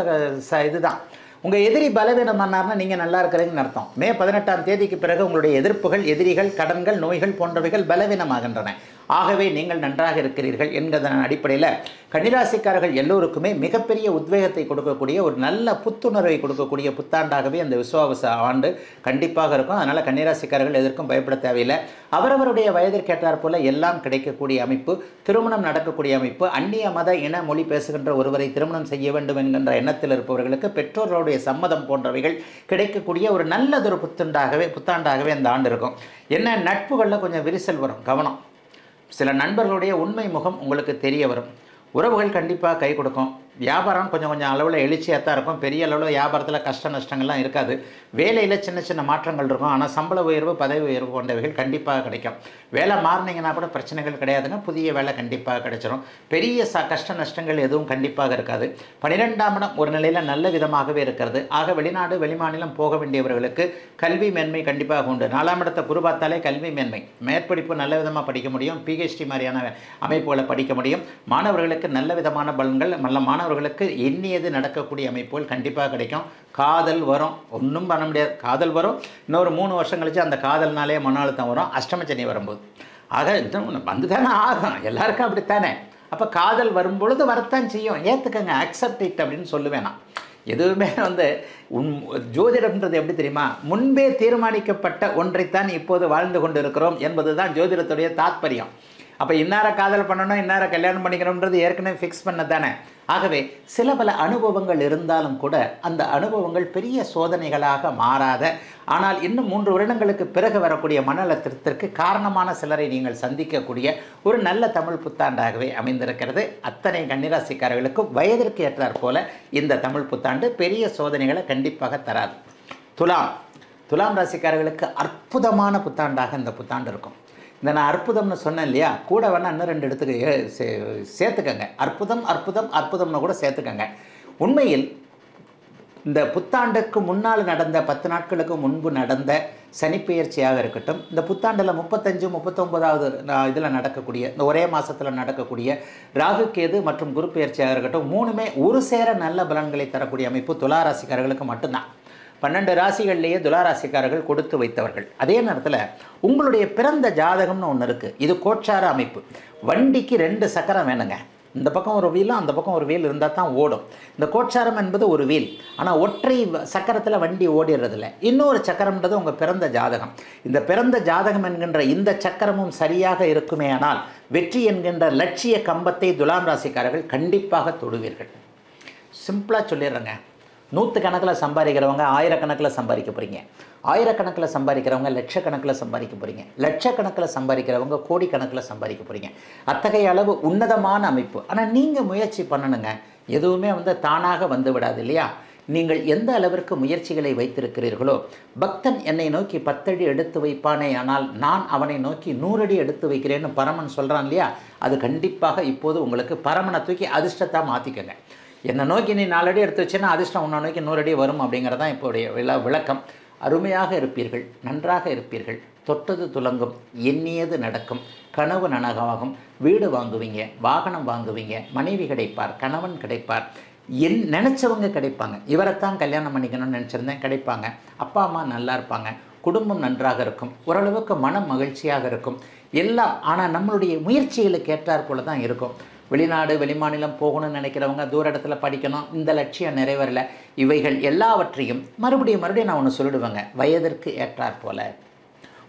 இதுதான். உங்கள் எதிரி பலவீனமானார்னா நீங்கள் நல்லா இருக்கிறீங்கன்னு அர்த்தம். மே 18ஆம் தேதிக்கு பிறகு உங்களுடைய எதிர்ப்புகள், எதிரிகள், கடன்கள், நோய்கள் போன்றவைகள் பலவீனமாகின்றன. ஆகவே நீங்கள் நன்றாக இருக்கிறீர்கள் என்கிறதன் அடிப்படையில் கன்னிராசிக்காரர்கள் எல்லோருக்குமே மிகப்பெரிய உத்வேகத்தை கொடுக்கக்கூடிய ஒரு நல்ல புத்துணர்வை கொடுக்கக்கூடிய புத்தாண்டாகவே அந்த விசுவாவச ஆண்டு கண்டிப்பாக இருக்கும். அதனால் கன்னிராசிக்காரர்கள் எதற்கும் பயப்பட தேவையில்லை. அவரவருடைய வயதிற்கேற்றாற் போல எல்லாம் கிடைக்கக்கூடிய அமைப்பு, திருமணம் நடக்கக்கூடிய அமைப்பு, அந்நிய மத இன மொழி பேசுகின்ற ஒருவரை திருமணம் செய்ய வேண்டும் என்கின்ற எண்ணத்தில் இருப்பவர்களுக்கு பெற்றோர்களுடைய சம்மதம் போன்றவைகள் கிடைக்கக்கூடிய ஒரு நல்லதொரு புத்தாண்டாகவே அந்த ஆண்டு இருக்கும். என்ன, நட்புகளில் கொஞ்சம் விரிசல் வரும், கவனம். சில நண்பர்களுடைய உண்மை முகம் உங்களுக்கு தெரிய வரும். உறவுகள் கண்டிப்பாக கை கொடுக்கும். வியாபாரம் கொஞ்சம் அளவில் எழுச்சியாக தான் இருக்கும். பெரிய அளவில் வியாபாரத்தில் கஷ்ட நஷ்டங்கள்லாம் இருக்காது. வேலையில் சின்ன சின்ன மாற்றங்கள் இருக்கும். ஆனால் சம்பள உயர்வு, பதவி உயர்வு போன்றவைகள் கண்டிப்பாக கிடைக்கும். வேலை மாறினீங்கன்னா கூட பிரச்சனைகள் கிடையாதுங்க. புதிய வேலை கண்டிப்பாக கிடைச்சிடும். பெரிய கஷ்ட நஷ்டங்கள் எதுவும் கண்டிப்பாக இருக்காது. 12ஆம் இடம் ஒரு நிலையில் நல்ல விதமாகவே இருக்கிறது. ஆக வெளிநாடு வெளிமாநிலம் போக வேண்டியவர்களுக்கு கல்வி மேன்மை கண்டிப்பாக உண்டு. 4ஆம் இடத்தை குரு பார்த்தாலே கல்வி மேன்மை, மேற்படிப்பு நல்ல விதமாக படிக்க முடியும். PhD மாதிரியான அமைப்புகளை படிக்க முடியும். மாணவர்களுக்கு நல்ல விதமான பலன்கள், நல்ல மாணவர்களுக்கு எண்ணியது நடக்கக்கூடிய அமைப்புகள் கண்டிப்பாக கிடைக்கும். காதல் வரும், ஒன்றும் பண்ண முடியாது. காதல் வரும். இன்னொரு 3 வருஷம் கழிச்சு அந்த காதல்னாலே மன அழுத்தம் வரும், அஷ்டமச்சனி வரும்போது. ஆக வந்து தானே ஆகும், எல்லாருக்கும் அப்படித்தானே. அப்போ காதல் வரும்பொழுது வரத்தான் செய்யும். ஏற்றுக்கங்க, அக்செப்ட் இட் அப்படின்னு சொல்லுவேன் நான். எதுவுமே ஜோதிடம்ன்றது எப்படி தெரியுமா, முன்பே தீர்மானிக்கப்பட்ட ஒன்றைத்தான் இப்போது வாழ்ந்து கொண்டு இருக்கிறோம் என்பது தான் ஜோதிடத்துடைய தாத்பரியம். அப்போ இன்னார காதல் பண்ணணும், இன்னார கல்யாணம் பண்ணிக்கணும்ன்றது ஏற்கனவே ஃபிக்ஸ் பண்ண தானே. ஆகவே சில பல அனுபவங்கள் இருந்தாலும் கூட அந்த அனுபவங்கள் பெரிய சோதனைகளாக மாறாத, ஆனால் இன்னும் 3 வருடங்களுக்கு பிறகு வரக்கூடிய மன அழுத்தத்திற்கு காரணமான சிலரை நீங்கள் சந்திக்கக்கூடிய ஒரு நல்ல தமிழ் புத்தாண்டாகவே அமைந்திருக்கிறது. அத்தனை கன்னிராசிக்காரர்களுக்கும் வயதிற்கு ஏற்றாற் போல இந்த தமிழ் புத்தாண்டு பெரிய சோதனைகளை கண்டிப்பாக தராது. துலாம் ராசிக்காரர்களுக்கு அற்புதமான புத்தாண்டாக இந்த புத்தாண்டு இருக்கும். இந்த நான் அற்புதம்னு சொன்னேன் இல்லையா, கூட வேணால் இன்னும் 2 இடத்துக்கு சேர்த்துக்கங்க. அற்புதம்னு கூட சேர்த்துக்கங்க. உண்மையில் இந்த புத்தாண்டுக்கு முன்னால் நடந்த 10 நாட்களுக்கு முன்பு நடந்த சனிப்பெயர்ச்சியாக இருக்கட்டும், இந்த புத்தாண்டில் 35, 39வது இதில் நடக்கக்கூடிய இந்த ஒரே மாதத்தில் நடக்கக்கூடிய ராகு கேது மற்றும் குரு பெயர்ச்சியாக இருக்கட்டும், 3மே ஒரு சேர நல்ல பலன்களை தரக்கூடிய அமைப்பு துளாராசிக்காரர்களுக்கு மட்டும்தான். 12 ராசிகள்லேயே துளாராசிக்காரர்கள் கொடுத்து வைத்தவர்கள். அதே நேரத்தில் உங்களுடைய பிறந்த ஜாதகம்னு ஒன்று இருக்குது. இது கோச்சார அமைப்பு. வண்டிக்கு 2 சக்கரம் வேணுங்க. இந்த பக்கம் ஒரு வீலும் அந்த பக்கம் ஒரு வீல் இருந்தால் தான் ஓடும். இந்த கோச்சாரம் என்பது ஒரு வீல். ஆனால் ஒற்றை சக்கரத்தில் வண்டி ஓடிடுறதில்ல. இன்னொரு சக்கரம்ன்றது உங்கள் பிறந்த ஜாதகம். இந்த பிறந்த ஜாதகம் என்கின்ற இந்த சக்கரமும் சரியாக இருக்குமே ஆனால் வெற்றி என்கின்ற லட்சிய கம்பத்தை துலாம் ராசிக்காரர்கள் கண்டிப்பாக தொடுவீர்கள். சிம்பிளாக சொல்லிடுறேங்க. 100 கணக்கில் சம்பாதிக்கிறவங்க 1000 கணக்கில் சம்பாதிக்க போகிறீங்க. 1000 கணக்கில் சம்பாதிக்கிறவங்க லட்சக்கணக்கில் சம்பாதிக்க போகிறீங்க. லட்சக்கணக்கில் சம்பாதிக்கிறவங்க கோடிக்கணக்கில் சம்பாதிக்க போகிறீங்க. அத்தகைய அளவு உன்னதமான அமைப்பு. ஆனால் நீங்கள் முயற்சி பண்ணணுங்க. எதுவுமே தானாக வந்து விடாது இல்லையா. நீங்கள் எந்த அளவிற்கு முயற்சிகளை வைத்திருக்கிறீர்களோ, பக்தன் என்னை நோக்கி 10 அடி எடுத்து வைப்பானே ஆனால் நான் அவனை நோக்கி 100 அடி எடுத்து வைக்கிறேன்னு பரமன் சொல்கிறான் இல்லையா. அது கண்டிப்பாக இப்போது உங்களுக்கு பரமனை தூக்கி அதிர்ஷ்டத்தை மாற்றிக்கங்க. என்னை நோக்கி நீ 4 அடி எடுத்து வச்சேன்னா அதிர்ஷ்டம் உன்னை நோக்கி 100 அடி வரும் அப்படிங்கிறதான் இப்போடைய விளக்கம். அருமையாக இருப்பீர்கள், நன்றாக இருப்பீர்கள். தொட்டது துலங்கும், எண்ணியது நடக்கும், கனவு நனவாகும், வீடு வாங்குவீங்க, வாகனம் வாங்குவீங்க, மனைவி கிடைப்பார், கணவன் கிடைப்பார், நினச்சவங்க கிடைப்பாங்க. இவரைத்தான் கல்யாணம் பண்ணிக்கணும்னு நினச்சிருந்தேன், கிடைப்பாங்க. அப்பா அம்மா நல்லா இருப்பாங்க, குடும்பம் நன்றாக இருக்கும், ஓரளவுக்கு மனம் மகிழ்ச்சியாக இருக்கும் எல்லாம். ஆனால் நம்மளுடைய முயற்சிகளுக்கு ஏற்றாற் போல தான் இருக்கும். வெளிநாடு வெளிமாநிலம் போகணும்னு நினைக்கிறவங்க, தூர இடத்துல படிக்கணும், இந்த லட்சியம் நிறைவேறல, இவைகள் எல்லாவற்றையும் மறுபடியும் நான் ஒன்று சொல்லிடுவேங்க. வயதிற்கு ஏற்றாற் போல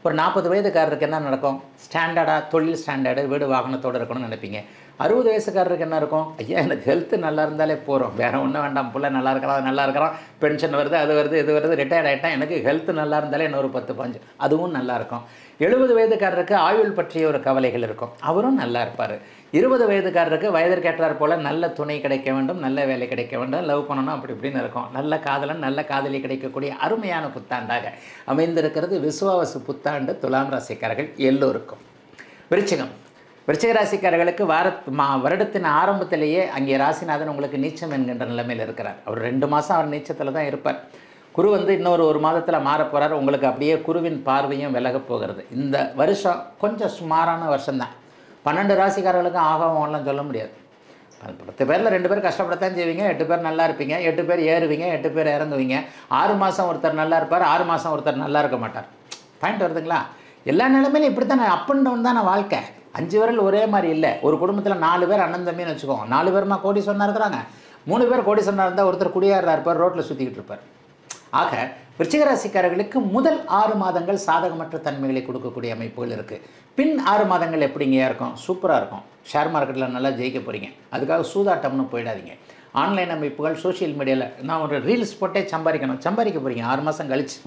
ஒரு 40 வயதுக்காரருக்கு என்ன நடக்கும்? ஸ்டாண்டர்டாக தொழில் ஸ்டாண்டர்டு வீடு வாகனத்தோடு இருக்கணும்னு நினைப்பீங்க. 60 வயசுக்காரருக்கு என்ன இருக்கும்? ஐயா எனக்கு ஹெல்த்து நல்லா இருந்தாலே போகிறோம், வேறு ஒன்றும் வேண்டாம், பிள்ளை நல்லா இருக்கிறான், பென்ஷன் வருது, அது வருது, இது வருது, ரிட்டையர்ட் ஆகிட்டான், எனக்கு ஹெல்த்து நல்லா இருந்தாலே இன்னொரு 10 15 அதுவும் நல்லாயிருக்கும். 70 வயதுக்காரருக்கு ஆயுள் பற்றிய ஒரு கவலைகள் இருக்கும், அவரும் நல்லா இருப்பார். 20 வயதுக்காரருக்கு வயதிற்கேற்றாற் போல் நல்ல துணை கிடைக்க வேண்டும், நல்ல வேலை கிடைக்க வேண்டும், லவ் பண்ணணும், அப்படி இப்படின்னு இருக்கும். நல்ல காதலன் நல்ல காதலி கிடைக்கக்கூடிய அருமையான புத்தாண்டாக அமைந்திருக்கிறது விசுவாவசு புத்தாண்டு துலாம் ராசிக்காரர்கள் எல்லோருக்கும். விருச்சிக ராசிக்காரர்களுக்கு வருடத்தின் ஆரம்பத்திலேயே அங்கே ராசிநாதன் உங்களுக்கு நீச்சம் என்கின்ற நிலைமையில் இருக்கிறார். அவர் 2 மாதம் அவர் நீச்சத்தில் தான் இருப்பார். குரு இன்னொரு 1 மாதத்தில் மாறப்போகிறார். உங்களுக்கு அப்படியே குருவின் பார்வையும் விலகப் போகிறது. இந்த வருஷம் கொஞ்சம் சுமாரான வருஷம்தான். 12 ராசிக்காரர்களுக்கும் ஆகவம்லாம் சொல்ல முடியாது. 10 பேரில் 2 பேர் கஷ்டப்படத்தான் செய்வீங்க, 8 பேர் நல்லா இருப்பீங்க, 8 பேர் ஏறுவீங்க, 8 பேர் இறங்குவீங்க. 6 மாதம் ஒருத்தர் நல்லா இருப்பார், 6 மாதம் ஒருத்தர் நல்லா இருக்க மாட்டார். பாயிண்ட் வருதுங்களா? எல்லா நிலைமையிலும் இப்படி தானே, அப் அண்ட் டவுன் தானே வாழ்க்கை. 5 விரல் ஒரே மாதிரி இல்லை. ஒரு குடும்பத்தில் 4 பேர் அண்ணன் தம்பின்னு வச்சுக்கோங்க. 4 பேருமா கோடீஸ்வரனா இருக்கிறாங்க. 3 பேர் கோடீஸ்வரனா இருந்தால் ஒருத்தர் குடியாரா இருப்பார், ரோட்டில் சுற்றிக்கிட்டு இருப்பார். ஆக விருச்சிக ராசிக்காரர்களுக்கு முதல் 6 மாதங்கள் சாதகமற்ற தன்மைகளை கொடுக்கக்கூடிய அமைப்புகள் இருக்குது. பின் 6 மாதங்கள் எப்படிங்கயா இருக்கும்? சூப்பராக இருக்கும். ஷேர் மார்க்கெட்டில் நல்லா ஜெயிக்க போகிறீங்க. அதுக்காக சூதாட்டம்னு போயிடாதீங்க. ஆன்லைன் அமைப்புகள், சோஷியல் மீடியாவில் நான் ஒரு ரீல்ஸ் போட்டே சம்பாதிக்க போகிறீங்க 6 மாதம் கழிச்சு.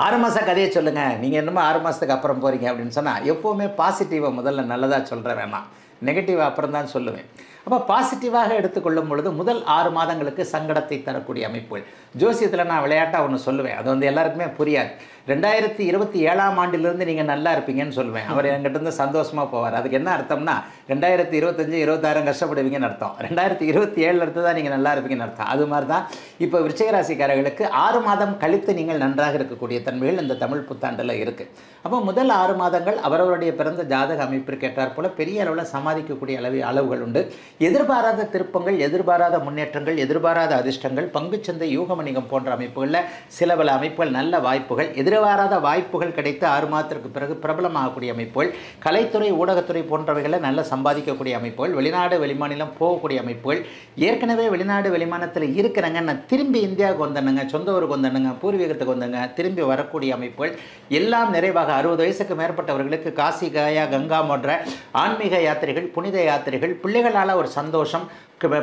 6 மாதம் கதையை சொல்லுங்கள். நீங்கள் என்னமோ 6 மாதத்துக்கு அப்புறம் போகிறீங்க அப்படின்னு சொன்னால், எப்போவுமே பாசிட்டிவாக முதல்ல நல்லதாக சொல்கிற வேணாம், நெகட்டிவாக அப்புறம் தான் சொல்லுவேன். அப்போ பாசிட்டிவாக எடுத்துக்கொள்ளும் பொழுது முதல் 6 மாதங்களுக்கு சங்கடத்தை தரக்கூடிய அமைப்புகள். ஜோசியத்தில் நான் விளையாட்டாக ஒன்று சொல்லுவேன், அது எல்லாருக்குமே புரியாது. 2027ஆம் ஆண்டிலிருந்து நீங்கள் நல்லா இருப்பீங்கன்னு சொல்லுவேன். அவர் என்கிட்ட சந்தோஷமாக போவார். அதுக்கு என்ன அர்த்தம்னா 2025, 26 கஷ்டப்படுவீங்கன்னு அர்த்தம். 2027 அடுத்து தான் நீங்கள் நல்லா இருப்பீங்கன்னு அர்த்தம். அது மாதிரி தான் இப்போ விருச்சிக ராசிக்காரர்களுக்கு 6 மாதம் கழித்து நீங்கள் நன்றாக இருக்கக்கூடிய தன்மைகள் இந்த தமிழ் புத்தாண்டில் இருக்குது. அப்போ முதல் 6 மாதங்கள் அவரவருடைய பிறந்த ஜாதக அமைப்பிற்கு ஏற்றாற் போல பெரிய அளவில் சமாளிக்கக்கூடிய அளவுகள் உண்டு. எதிர்பாராத திருப்பங்கள், எதிர்பாராத முன்னேற்றங்கள், எதிர்பாராத அதிர்ஷ்டங்கள், பங்குச்சந்தை, யூக வணிகம் போன்ற அமைப்புகளில் சில பல அமைப்புகள், நல்ல வாய்ப்புகள், எதிர்பாராத வாய்ப்புகள் கிடைத்து 6 மாதத்திற்கு பிறகு பிரபலமாகக்கூடிய அமைப்புகள், கலைத்துறை, ஊடகத்துறை போன்றவைகளில் நல்ல சம்பாதிக்கக்கூடிய அமைப்புகள், வெளிநாடு வெளிமாநிலம் போகக்கூடிய அமைப்புகள், ஏற்கனவே வெளிநாடு வெளிமாநிலத்தில் இருக்கிறங்க, நான் திரும்பி இந்தியாவுக்கு வந்தேனுங்க, சொந்த ஊருக்கு வந்தேனுங்க, பூர்வீகத்துக்கு வந்தேங்க, திரும்பி வரக்கூடிய அமைப்புகள் எல்லாம் நிறைவாக 60 வயசுக்கு மேற்பட்டவர்களுக்கு காசி, கயா, கங்கா போன்ற ஆன்மீக யாத்திரைகள், புனித யாத்திரைகள், பிள்ளைகளால் ஒரு சந்தோஷம்,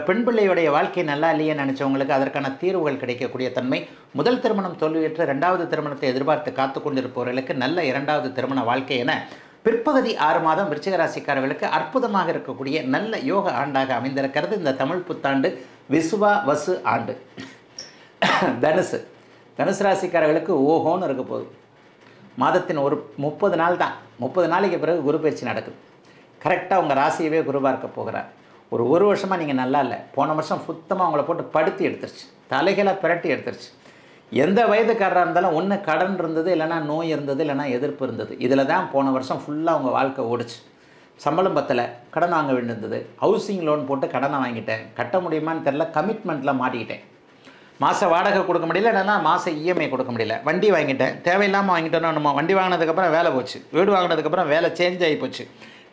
பெண் பிள்ளையுடைய வாழ்க்கை நல்லா இல்லையே நினச்சவங்களுக்கு அதற்கான தீர்வுகள் கிடைக்கக்கூடிய தன்மை, முதல் திருமணம் தோல்வியுற்று 2வது திருமணத்தை எதிர்பார்த்து காத்து கொண்டிருப்பவர்களுக்கு நல்ல 2வது திருமண வாழ்க்கை என பிற்பகுதி 6 மாதம் விருச்சிக ராசிக்காரர்களுக்கு அற்புதமாக இருக்கக்கூடிய நல்ல யோக ஆண்டாக அமைந்திருக்கிறது இந்த தமிழ் புத்தாண்டு விசுவா வசு ஆண்டு. தனுசு ராசிக்காரர்களுக்கு ஓஹோன்னு இருக்க போகுது. மாதத்தின் ஒரு 30 நாள் தான். 30 நாளைக்கு பிறகு குரு பயிற்சி நடக்குது. கரெக்டாக உங்கள் ராசியவே குரு பார்க்க போகிறார். ஒரு வருஷமாக நீங்கள் நல்லா இல்லை. போன வருஷம் சுத்தமாக அவங்கள போட்டு படுத்தி எடுத்துருச்சு, தலைகளாக பிரட்டி எடுத்துருச்சு. எந்த வயதுக்காரராக இருந்தாலும் ஒன்று கடன் இருந்தது, இல்லைனா நோய் இருந்தது, இல்லைனா எதிர்ப்பு இருந்தது. இதில் தான் போன வருஷம் ஃபுல்லாக அவங்க வாழ்க்கை ஓடிச்சு. சம்பளம் பத்தலை, கடன் வாங்க வேண்டியிருந்தது, ஹவுசிங் லோன் போட்டு கடனை வாங்கிட்டேன், கட்ட முடியுமான்னு தெரில, கமிட்மெண்ட்டில் மாட்டிக்கிட்டேன், மாத வாடகை கொடுக்க முடியல, இல்லைனா மாத இஎம்ஐ கொடுக்க முடியல, வண்டி வாங்கிட்டேன், தேவையில்லாமல் வாங்கிட்டோன்னா நம்ம வண்டி வாங்கினதுக்கப்புறம் வேலை போச்சு, வீடு வாங்கினதுக்கப்புறம் வேலை சேஞ்ச் ஆகி போச்சு,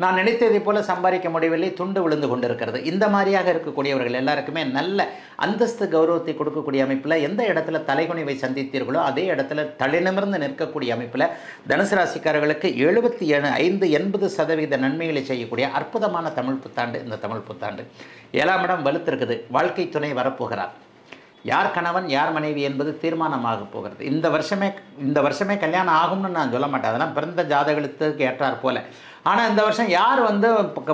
நான் நினைத்ததை போல் சம்பாதிக்க முடியவில்லை, துண்டு விழுந்து கொண்டு இருக்கிறது. இந்த மாதிரியாக இருக்கக்கூடியவர்கள் எல்லாருக்குமே நல்ல அந்தஸ்து கௌரவத்தை கொடுக்கக்கூடிய அமைப்பில், எந்த இடத்துல தலைகுனிவை சந்தித்தீர்களோ அதே இடத்துல தலைநிமிர்ந்து நிற்கக்கூடிய அமைப்பில் தனுசு ராசிக்காரர்களுக்கு 75-80% நன்மைகளை செய்யக்கூடிய அற்புதமான தமிழ் புத்தாண்டு இந்த தமிழ் புத்தாண்டு. 7ஆம் இடம் வலுத்திருக்குது. வாழ்க்கை துணை வரப்போகிறார். யார் கணவன் யார் மனைவி என்பது தீர்மானமாக போகிறது. இந்த வருஷமே கல்யாணம் ஆகும்னு நான் சொல்ல மாட்டேன், அதெல்லாம் பிறந்த ஜாதகத்துக்கு ஏற்றார் போல. ஆனால் இந்த வருஷம் யார்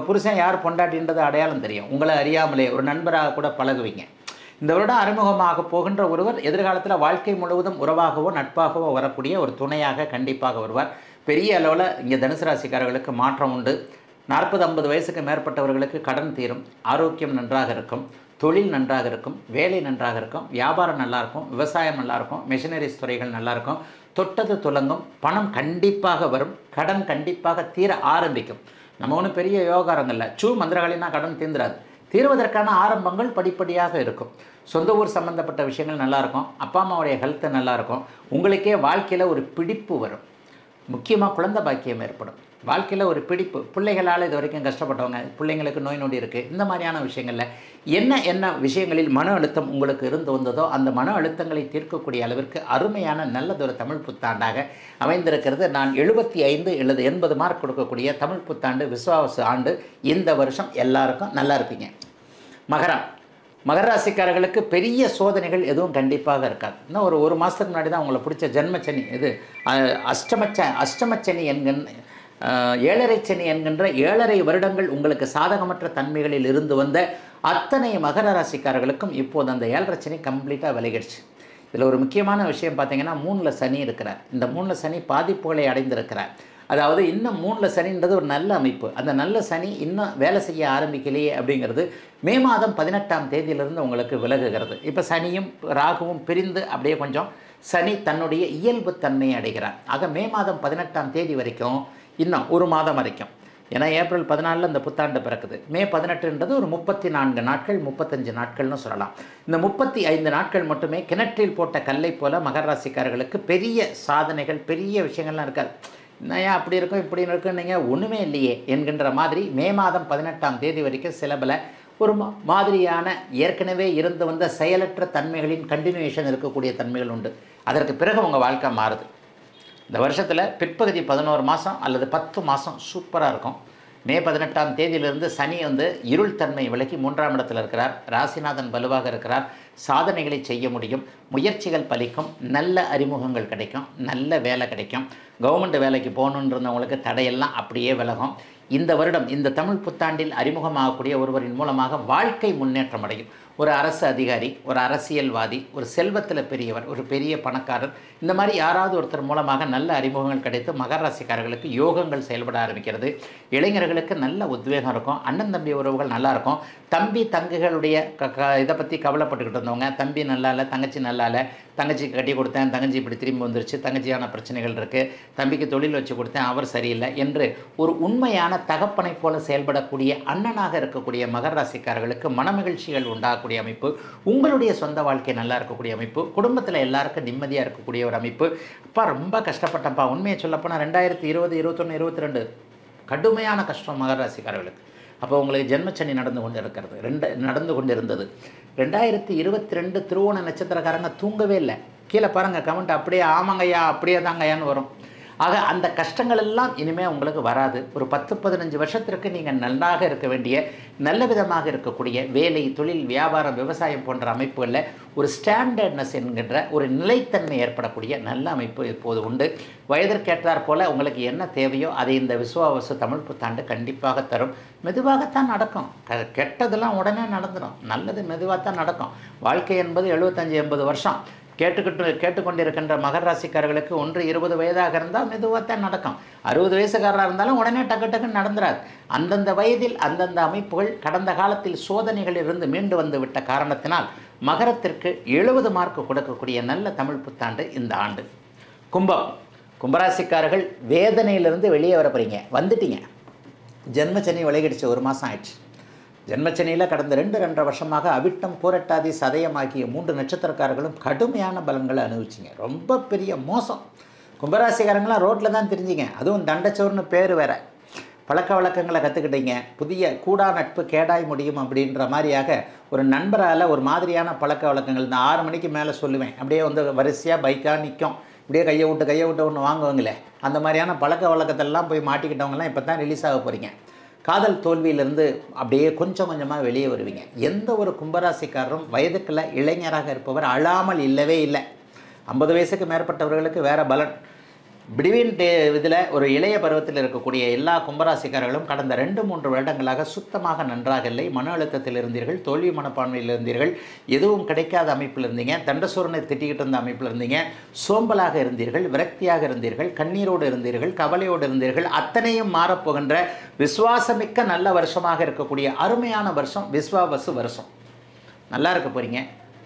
புருஷன் யார் பொண்டாட்டின்றது அடையாளம் தெரியும். உங்களை அறியாமலே ஒரு நண்பராக கூட பழகுவீங்க. இந்த வருடம் அறிமுகமாக போகின்ற ஒருவர் எதிர்காலத்தில் வாழ்க்கை முழுவதும் உறவாகவோ நட்பாகவோ வரக்கூடிய ஒரு துணையாக கண்டிப்பாக வருவார். பெரிய அளவில் இங்கே தனுசு ராசிக்காரர்களுக்கு மாற்றம் உண்டு. 40-50 வயசுக்கு மேற்பட்டவர்களுக்கு கடன் தீரும், ஆரோக்கியம் நன்றாக இருக்கும், தொழில் நன்றாக இருக்கும், வேலை நன்றாக இருக்கும், வியாபாரம் நல்லாயிருக்கும், விவசாயம் நல்லாயிருக்கும், மிஷினரிஸ் துறைகள் நல்லாயிருக்கும், தொட்டது துலங்கும், பணம் கண்டிப்பாக வரும், கடன் கண்டிப்பாக தீர ஆரம்பிக்கும். நம்ம ஒன்றும் பெரிய யோகாரங்கள்ல மந்திரகாலினா கடன் தீர்ந்துராது. தீர்வதற்கான ஆரம்பங்கள் படிப்படியாக இருக்கும். சொந்த ஊர் சம்மந்தப்பட்ட விஷயங்கள் நல்லாயிருக்கும், அப்பா அம்மாவுடைய ஹெல்த்து நல்லாயிருக்கும், உங்களுக்கே வாழ்க்கையில் ஒரு பிடிப்பு வரும். முக்கியமாக குழந்தை பாக்கியம் ஏற்படும். வாழ்க்கையில் ஒரு பிடிப்பு, பிள்ளைகளால் இது வரைக்கும் கஷ்டப்பட்டவங்க, பிள்ளைங்களுக்கு நோய் நொடி இருக்குது, இந்த மாதிரியான விஷயங்களில் என்ன விஷயங்களில் மன அழுத்தம் உங்களுக்கு இருந்து வந்ததோ அந்த மன அழுத்தங்களை தீர்க்கக்கூடிய அளவிற்கு அருமையான நல்லதொரு தமிழ் புத்தாண்டாக அமைந்திருக்கிறது. நான் 75 அல்லது 80 மார்க் கொடுக்கக்கூடிய தமிழ் புத்தாண்டு விசுவாவசு ஆண்டு இந்த வருஷம் எல்லாருக்கும் நல்லா இருப்பீங்க. மகர ராசிக்காரர்களுக்கு பெரிய சோதனைகள் எதுவும் கண்டிப்பாக இருக்காது. இன்னும் ஒரு மாதத்துக்கு முன்னாடி தான் உங்களை பிடிச்ச ஜென்மச்சனி, இது அஷ்டமச்சனி என்கின்ற 7.5 சனி என்கின்ற 7.5 வருடங்கள் உங்களுக்கு சாதகமற்ற தன்மைகளில் இருந்து வந்த அத்தனை மகர ராசிக்காரர்களுக்கும் இப்போது அந்த 7.5 சனி கம்ப்ளீட்டாக விலகிடுச்சு. இதில் ஒரு முக்கியமான விஷயம் பார்த்தீங்கன்னா 3ல் சனி இருக்கிறார். இந்த 3ல் சனி பாதிப்புகளை அடைந்திருக்கிறார். அதாவது இன்னும் 3ல் சனின்றது ஒரு நல்ல அமைப்பு. அந்த நல்ல சனி இன்னும் வேலை செய்ய ஆரம்பிக்கலையே அப்படிங்கிறது மே மாதம் 18ஆம் தேதியிலிருந்து உங்களுக்கு விலகுகிறது. இப்போ சனியும் ராகுவும் பிரிந்து அப்படியே கொஞ்சம் சனி தன்னுடைய இயல்பு தன்மையை அடைகிறார். ஆக மே மாதம் 18ஆம் தேதி வரைக்கும் இன்னும் ஒரு மாதம் வரைக்கும், ஏன்னா ஏப்ரல் 14 இந்த புத்தாண்டு பிறக்குது. மே 18ன்றது ஒரு 34 நாட்கள் 35 நாட்கள்னு சொல்லலாம். இந்த 35 நாட்கள் மட்டுமே கிணற்றில் போட்ட கல்லை போல மகர ராசிக்காரர்களுக்கு பெரிய சாதனைகள் பெரிய விஷயங்கள்லாம் இருக்காது. ஏன் அப்படி இருக்கும் இப்படி இருக்குன்னீங்க, ஒன்றுமே இல்லையே என்கின்ற மாதிரி மே மாதம் 18ஆம் தேதி வரைக்கும் சில பல ஒரு மாதிரியான ஏற்கனவே இருந்து வந்த செயலற்ற தன்மைகளின் கண்டினியூஷன் இருக்கக்கூடிய தன்மைகள் உண்டு. அதற்கு பிறகு உங்கள் வாழ்க்கை மாறுது. இந்த வருஷத்தில் பிற்பகுதி 11 மாதம் அல்லது 10 மாதம் சூப்பராக இருக்கும். மே 18ஆம் தேதியிலிருந்து சனி இருள் தன்மை விலகி 3ஆம் இடத்தில் இருக்கிறார். ராசிநாதன் வலுவாக இருக்கிறார். சாதனைகளை செய்ய முடியும், முயற்சிகள் பலிக்கும், நல்ல அறிமுகங்கள் கிடைக்கும், நல்ல வேலை கிடைக்கும். கவர்மெண்ட் வேலைக்கு போகணுன்றவங்களுக்கு தடையெல்லாம் அப்படியே விலகும். இந்த வருடம் இந்த தமிழ் புத்தாண்டில் அறிமுகமாகக்கூடிய ஒருவரின் மூலமாக வாழ்க்கை முன்னேற்றம் அடையும். ஒரு அரசு அதிகாரி, ஒரு அரசியல்வாதி, ஒரு செல்வத்தில் பெரியவர், ஒரு பெரிய பணக்காரர், இந்த மாதிரி யாராவது ஒருத்தர் மூலமாக நல்ல அறிமுகங்கள் கிடைத்து மகர ராசிக்காரர்களுக்கு யோகங்கள் செயல்பட ஆரம்பிக்கிறது. இளைஞர்களுக்கு நல்ல உத்வேகம் இருக்கும். அண்ணன் தம்பி உறவுகள் நல்லாயிருக்கும். தம்பி தங்கைகளுடைய இதை பற்றி கவலைப்பட்டுக்கிட்டு இருந்தவங்க, தம்பி நல்லா இல்லை, தங்கச்சி நல்லா இல்லை, தங்கச்சிக்கு கட்டி கொடுத்தேன், தங்கச்சி இப்படி திரும்பி வந்துருச்சு, தங்கச்சியான பிரச்சனைகள் இருக்குது, தம்பிக்கு தொழில் வச்சு கொடுத்தேன், அவர் சரியில்லை என்று ஒரு உண்மையான தகப்பனை போல செயல்படக்கூடிய அண்ணனாக இருக்கக்கூடிய மகர ராசிக்காரர்களுக்கு மனமகிழ்ச்சிகள் உண்டாகக்கூடிய அமைப்பு, உங்களுடைய சொந்த வாழ்க்கை நல்லா இருக்கக்கூடிய அமைப்பு, குடும்பத்தில் எல்லாருக்கும் நிம்மதியாக இருக்கக்கூடிய ஒரு அமைப்பு. அப்பா ரொம்ப கஷ்டப்பட்டப்பா, உண்மையை சொல்லப்போனால் 2020, 21, 22 கடுமையான கஷ்டம் மகர ராசிக்காரர்களுக்கு. அப்போ உங்களுக்கு ஜென்மச்சனி நடந்து கொண்டு இருந்தது. 2022 திருவோண நட்சத்திரக்காரங்க தூங்கவே இல்லை. கீழே பாருங்கள் கமெண்ட், அப்படியே ஆமாங்கய்யா அப்படியே தாங்கய்யான்னு வரும். ஆக அந்த கஷ்டங்கள் எல்லாம் இனிமேல் உங்களுக்கு வராது. ஒரு 10-15 வருஷத்திற்கு நீங்கள் நல்லாக இருக்க வேண்டிய, நல்ல விதமாக இருக்கக்கூடிய வேலை, தொழில், வியாபாரம், விவசாயம் போன்ற அமைப்புகளில் ஒரு ஸ்டாண்டர்ட்னஸ் என்கின்ற ஒரு நிலைத்தன்மை ஏற்படக்கூடிய நல்ல அமைப்பு இப்போது உண்டு. வயதிற்கேற்றார் போல் உங்களுக்கு என்ன தேவையோ அதை இந்த விசுவாவசு தமிழ் புத்தாண்டு கண்டிப்பாக தரும். மெதுவாகத்தான் நடக்கும். கெட்டதெல்லாம் உடனே நடந்துடும், நல்லது மெதுவாக தான் நடக்கும். வாழ்க்கை என்பது 75-80 வருஷம். கேட்டுக்கொண்டிருக்கின்ற மகர ராசிக்காரர்களுக்கு 1-20 வயதாக இருந்தால் மெதுவாக தான் நடக்கும். 60 வயசுக்காரராக இருந்தாலும் உடனே டக்குன்னு நடந்துடாது. அந்தந்த வயதில் அந்தந்த அமைப்புகள் கடந்த காலத்தில் சோதனைகளிலிருந்து மீண்டு வந்து விட்ட காரணத்தினால் மகரத்திற்கு 70 மார்க் கொடுக்கக்கூடிய நல்ல தமிழ் புத்தாண்டு இந்த ஆண்டு. கும்பராசிக்காரர்கள் வேதனையிலிருந்து வெளியே வர போகிறீங்க, வந்துட்டீங்க. ஜென்மச்சனி விலகிடுச்சு, 1 மாதம் ஆயிடுச்சு. ஜென்மச்சனியில் கடந்த 2-2.5 வருஷமாக அவிட்டம், பூரட்டாதி, சதயம் ஆகிய 3 நட்சத்திரக்காரர்களும் கடுமையான பலன்களை அனுபவிச்சிங்க. ரொம்ப பெரிய மோசம். கும்பராசிக்காரங்களாம் ரோட்டில் தான் தெரிஞ்சிங்க. அதுவும் தண்டச்சோர்னு பேர் வேறு. பழக்க வழக்கங்களை கற்றுக்கிட்டீங்க. புதிய கூடா நட்பு கேடாய் முடியும் அப்படின்ற மாதிரியாக ஒரு நண்பரால் ஒரு மாதிரியான பழக்க வழக்கங்கள். இந்த 6 மணிக்கு மேலே சொல்லுவேன், அப்படியே வரிசையாக பைக்காக நிற்கும், இப்படியே கையை விட்டு ஒன்று வாங்குவாங்களே, அந்த மாதிரியான பழக்க வழக்கத்தெல்லாம் போய் மாட்டிக்கிட்டவங்கலாம் இப்போ தான் ரிலீஸ் ஆக போகிறீங்க. காதல் தோல்வியிலிருந்து அப்படியே கொஞ்சம் கொஞ்சமாக வெளியே வருவீங்க. எந்த ஒரு கும்பராசிக்காரரும் வயதுக்குள்ள இளைஞராக இருப்பவர் அழாமல் இல்லவே இல்லை. 50 வயசுக்கு மேற்பட்டவர்களுக்கு வேறு பலன். பிட்வீன் இதில் ஒரு இளைய பருவத்தில் இருக்கக்கூடிய எல்லா கும்பராசிக்காரர்களும் கடந்த 2-3 வருடங்களாக சுத்தமாக நன்றாக இல்லை. மன அழுத்தத்தில் இருந்தீர்கள், தோல்வி மனப்பான்மையில் இருந்தீர்கள், எதுவும் கிடைக்காத அமைப்பில் இருந்தீங்க, தண்டசூரனை திட்டிக்கிட்டு இருந்த அமைப்பில் இருந்தீங்க, சோம்பலாக இருந்தீர்கள், விரக்தியாக இருந்தீர்கள், கண்ணீரோடு இருந்தீர்கள், கவலையோடு இருந்தீர்கள். அத்தனையும் மாறப்போகின்ற விசுவாசமிக்க நல்ல வருஷமாக இருக்கக்கூடிய அருமையான வருஷம் விஸ்வாவசு வருஷம். நல்லா இருக்க போகிறீங்க.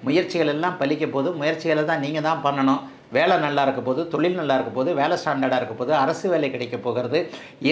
முயற்சிகள் எல்லாம் பலிக்க போது. முயற்சிகளை தான் நீங்கள் தான் பண்ணணும். வேலை நல்லா இருக்க போது, தொழில் நல்லா இருக்க போது, வேலை ஸ்டாண்டர்டாக இருக்க போது, அரசு வேலை கிடைக்க போகிறது.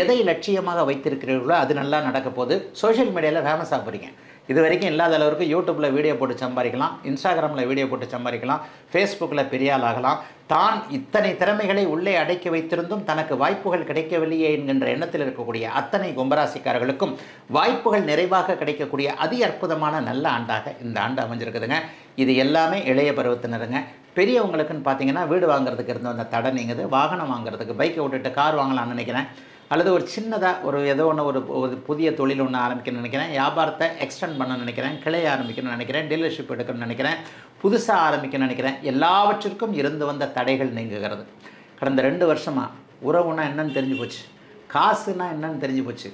எதை லட்சியமாக வைத்திருக்கிறீர்களோ அது நல்லா நடக்க போது. சோஷியல் மீடியாவில் ஃபேமஸ் ஆக போகிறீங்க. இது வரைக்கும் இல்லாத அளவுக்கு யூடியூப்பில் வீடியோ போட்டு சம்பாதிக்கலாம், இன்ஸ்டாகிராமில் வீடியோ போட்டு சம்பாதிக்கலாம், ஃபேஸ்புக்கில் பெரிய ஆள் ஆகலாம். தான் இத்தனை திறமைகளை உள்ளே அடக்கி வைத்திருந்தும் தனக்கு வாய்ப்புகள் கிடைக்கவில்லையே என்கின்ற எண்ணத்தில் இருக்கக்கூடிய அத்தனை கும்பராசிக்காரர்களுக்கும் வாய்ப்புகள் நிறைவாக கிடைக்கக்கூடிய அதி அற்புதமான நல்ல ஆண்டாக இந்த ஆண்டு அமைஞ்சிருக்குதுங்க. இது எல்லாமே இளைய பருவத்தினருங்க. பெரியவங்களுக்குன்னு பார்த்தீங்கன்னா வீடு வாங்குறதுக்கு இருந்த அந்த தடை நீங்குது. வாகனம் வாங்குறதுக்கு, பைக்கை விட்டுட்டு கார் வாங்கலாம்னு நினைக்கிறேன், அல்லது ஒரு சின்னதாக ஏதோ ஒன்று ஒரு புதிய தொழில் ஒன்று ஆரம்பிக்கணும்னு நினைக்கிறேன், வியாபாரத்தை எக்ஸ்டெண்ட் பண்ண நினைக்கிறேன், கிளையை ஆரம்பிக்கணும்னு நினைக்கிறேன், டீலர்ஷிப் எடுக்கணும்னு நினைக்கிறேன், புதுசாக ஆரம்பிக்கணும்னு நினைக்கிறேன். எல்லாவற்றிற்கும் இருந்து வந்த தடைகள் நீங்குகிறது. கடந்த 2 வருஷமாக உறவுனா என்னன்னு தெரிஞ்சு போச்சு, காசுனா என்னன்னு தெரிஞ்சு போச்சு,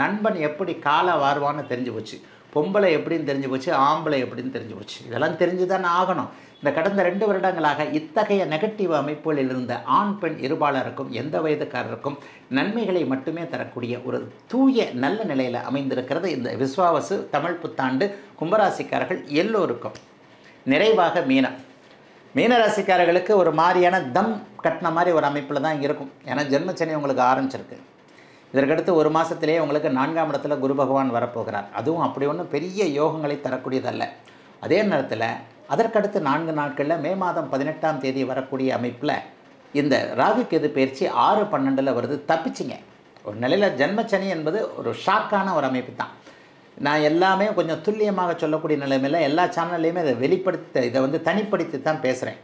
நண்பன் எப்படி காலை வாருவான்னு தெரிஞ்சு போச்சு, பொம்பளை எப்படின்னு தெரிஞ்சு போச்சு, ஆம்பளை எப்படின்னு தெரிஞ்சு போச்சு. இதெல்லாம் தெரிஞ்சு தானே ஆகணும். இந்த கடந்த 2 வருடங்களாக இத்தகைய நெகட்டிவ் அமைப்புகளில் இருந்த ஆண் பெண் இருபாலருக்கும் எந்த வயதுக்காரருக்கும் நன்மைகளை மட்டுமே தரக்கூடிய ஒரு தூய நல்ல நிலையில் அமைந்திருக்கிறது இந்த விஸ்வாவசு தமிழ் புத்தாண்டு. கும்பராசிக்காரர்கள் எல்லோருக்கும் நிறைவாக மீனராசிக்காரர்களுக்கு ஒரு மாதிரியான தம் கட்டின மாதிரி ஒரு அமைப்பில் தான் இருக்கும். ஏன்னா ஜென்மச்சனி உங்களுக்கு ஆரம்பிச்சிருக்கு. இதற்கடுத்து 1 மாதத்திலேயே உங்களுக்கு 4ஆம் இடத்துல குரு பகவான் வரப்போகிறார். அதுவும் அப்படி ஒன்றும் பெரிய யோகங்களை தரக்கூடியதல்ல. அதே நேரத்தில் அதற்கடுத்து 4 நாட்களில் மே மாதம் 18ஆம் தேதி வரக்கூடிய அமைப்பில் இந்த ராகு கேது பயிற்சி 6/12 வருது, தப்பிச்சிங்க. ஒரு நிலையில் ஜென்மச்சனி என்பது ஒரு ஷாக்கான ஒரு அமைப்பு தான். நான் எல்லாமே கொஞ்சம் துல்லியமாக சொல்லக்கூடிய நிலைமையில் எல்லா சேனல்லையுமே இதை வந்து தனிப்படுத்தி தான் பேசுகிறேன்.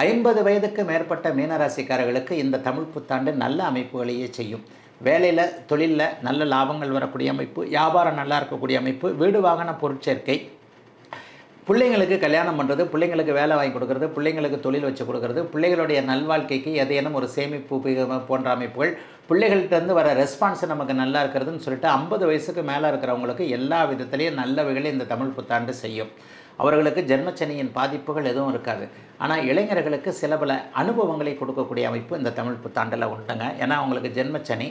50 வயதுக்கு மேற்பட்ட மீனராசிக்காரர்களுக்கு இந்த தமிழ் புத்தாண்டு நல்ல அமைப்புகளையே செய்யும். வேலையில் தொழிலில் நல்ல லாபங்கள் வரக்கூடிய அமைப்பு, வியாபாரம் நல்லா இருக்கக்கூடிய அமைப்பு, வீடு வாகன பொருட்சேர்க்கை, பிள்ளைங்களுக்கு கல்யாணம் பண்ணுறது, பிள்ளைங்களுக்கு வேலை வாங்கி கொடுக்குறது, பிள்ளைங்களுக்கு தொழில் வச்சு கொடுக்குறது, பிள்ளைகளுடைய நல்வாழ்க்கைக்கு ஏதேனும் ஒரு சேமிப்பு போன்ற அமைப்புகள், பிள்ளைகள்கிட்டருந்து வர ரெஸ்பான்ஸ் நமக்கு நல்லா இருக்கிறதுன்னு சொல்லிட்டு 50 வயசுக்கு மேலே இருக்கிறவங்களுக்கு எல்லா விதத்துலேயும் நல்லவைகளை இந்த தமிழ் புத்தாண்டு செய்யும். அவர்களுக்கு ஜென்மச்சனியின் பாதிப்புகள் எதுவும் இருக்காது. ஆனால் இளைஞர்களுக்கு சில பல அனுபவங்களை கொடுக்கக்கூடிய அமைப்பு இந்த தமிழ் புத்தாண்டில் உண்டுங்க. ஏன்னா அவங்களுக்கு ஜென்மச்சனி